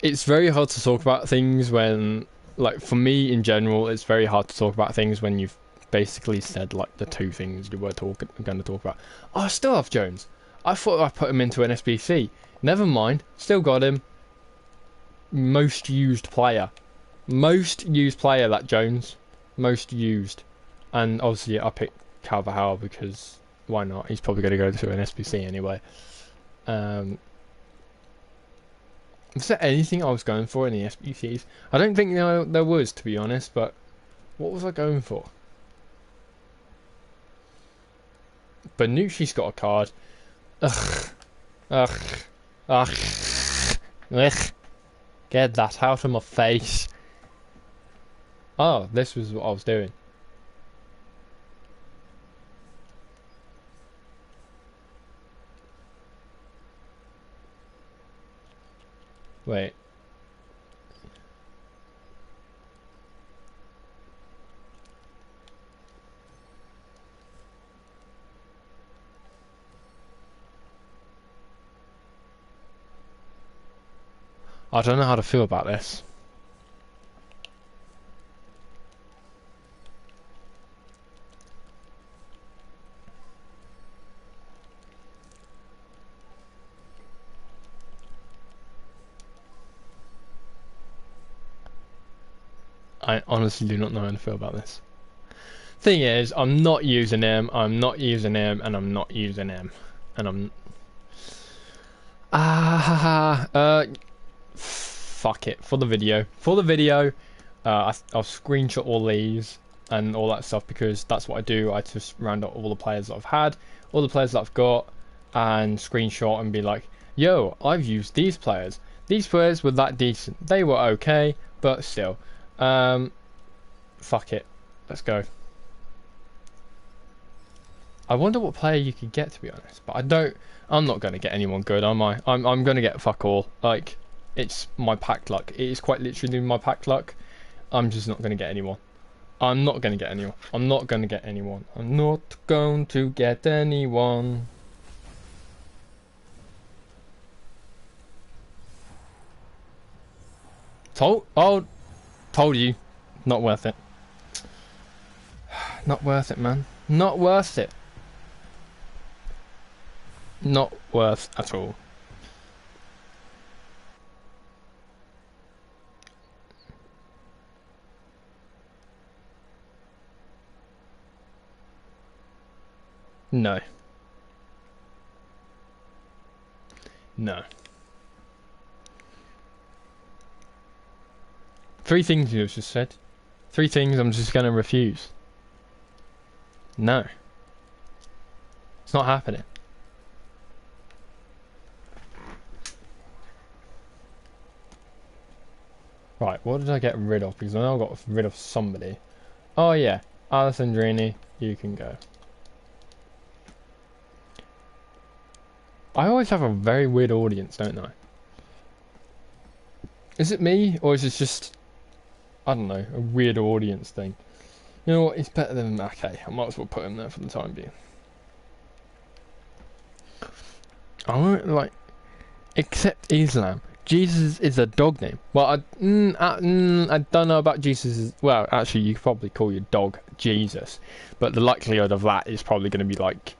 It's very hard to talk about things when, like, for me in general, it's very hard to talk about things when you've basically said, like, the two things you were going to talk about. Oh, I still have Jones. I thought I put him into an SBC. Never mind. Still got him. Most used player. Most used player, that Jones. Most used. And obviously I picked Carvajal because why not? He's probably going to go to an SBC anyway. Was there anything I was going for in the SBCs? I don't think there was, to be honest, but what was I going for? Benucci's got a card. Ugh. Ugh. Ugh. Ugh. Get that out of my face. Oh, this was what I was doing. Wait. I don't know how to feel about this. I honestly do not know how to feel about this. Thing is, I'm not using him, I'm not using him, and I'm not using him. And I'm... fuck it. For the video. I'll screenshot all these and all that stuff because that's what I do. I just round up all the players that I've had, all the players that I've got, and screenshot and be like, yo, I've used these players. These players were that decent. They were okay, but still. Fuck it. Let's go. I wonder what player you could get, to be honest. But I'm not going to get anyone good, am I? I'm going to get fuck all. Like, it's my pack luck. It is quite literally my pack luck. I'm just not going to get anyone. I'm not going to get anyone. I'm not going to get anyone. I'm not going to get anyone. Told you. Not worth it. Not worth it, man. Not worth it. Not worth at all. No. No. 3 things you just said. 3 things I'm just gonna refuse. No. It's not happening. Right, what did I get rid of? Because I know I got rid of somebody. Oh yeah, Alessandrini, you can go. I always have a very weird audience, don't I? Is it me, or is it just, I don't know, a weird audience thing? You know what, it's better than, okay, I might as well put him there for the time being. I don't like, except Islam. Jesus is a dog name. Well, I don't know about Jesus. Well, actually, you could probably call your dog Jesus, but the likelihood of that is probably going to be like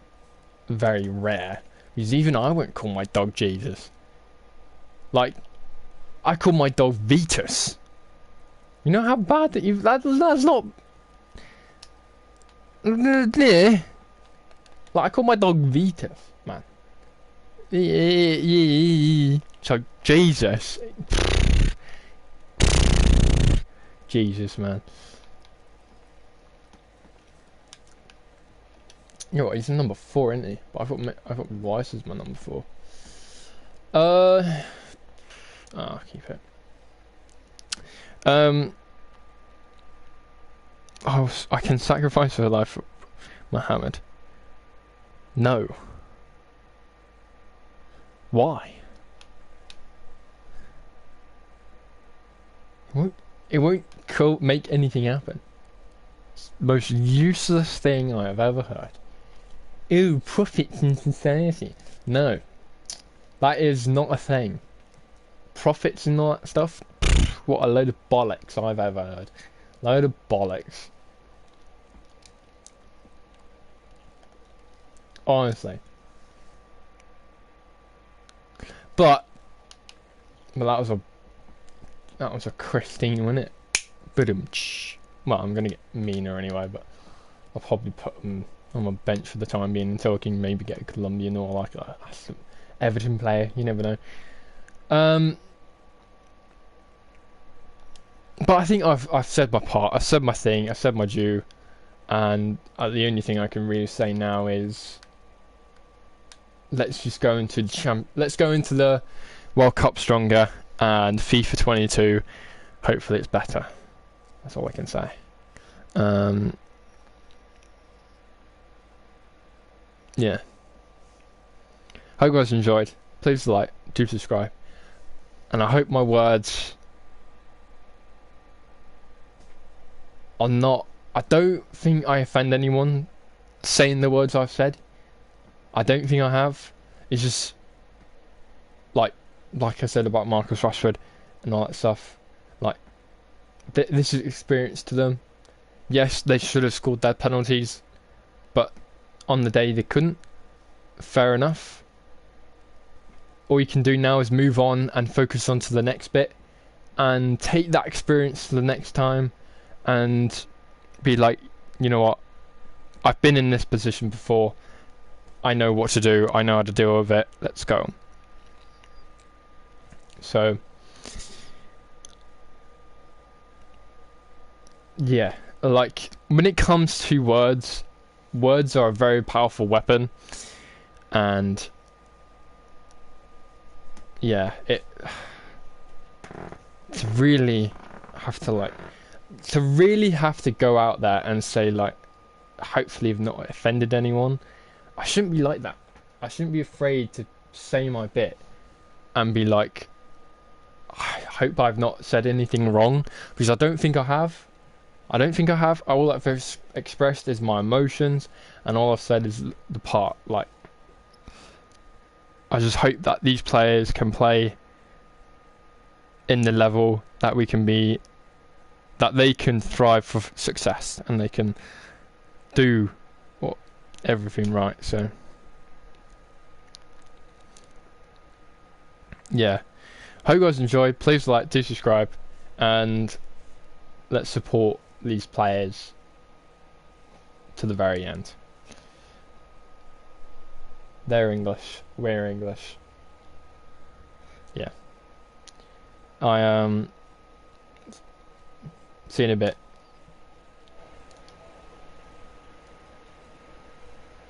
very rare. Because even I wouldn't call my dog Jesus. Like, I call my dog Vitus. You know how bad that that's not. Like, I call my dog Vitus, man. So Jesus, Jesus, man. You know what? He's number 4, isn't he? But I thought Weiss is my number 4. I'll keep it. I can sacrifice her life for Muhammad. No. Why? It won't make anything happen. It's the most useless thing I have ever heard. Ooh, profits in society. No. That is not a thing. Profits and all that stuff? Pfft, what a load of bollocks I've ever heard. Load of bollocks. Honestly. But that was a Christine, wasn't it? Well, I'm gonna get meaner anyway, but I'll probably put him on my bench for the time being until I can maybe get a Colombian or like a Everton player. You never know. But I think I've said my part. I've said my thing. I've said my due, and the only thing I can really say now is let's just go into the World Cup stronger, and FIFA 22. Hopefully it's better. That's all I can say. Yeah. Hope you guys enjoyed. Please like, do subscribe. and I hope my words are not. I don't think I offend anyone saying the words I've said. I don't think I have. It's just like I said about Marcus Rashford and all that stuff. Like this is experience to them. Yes, they should have scored their penalties, but on the day they couldn't. Fair enough. All you can do now is move on and focus on to the next bit, and take that experience to the next time, and be like, you know what, I've been in this position before. I know what to do. I know how to deal with it. Let's go. So, yeah, like when it comes to words, words are a very powerful weapon, and yeah, to really have to go out there and say, like, hopefully I've not offended anyone. I shouldn't be like that. I shouldn't be afraid to say my bit and be like, I hope I've not said anything wrong, because I don't think I have. All I've expressed is my emotions, and all I've said is the part. Like, I just hope that these players can play in the level that we can be, that they can thrive for success, and they can do everything right. So yeah, hope you guys enjoyed. Please like, do subscribe, and let's support these players to the very end. They're English, we're English. Yeah. I see you in a bit.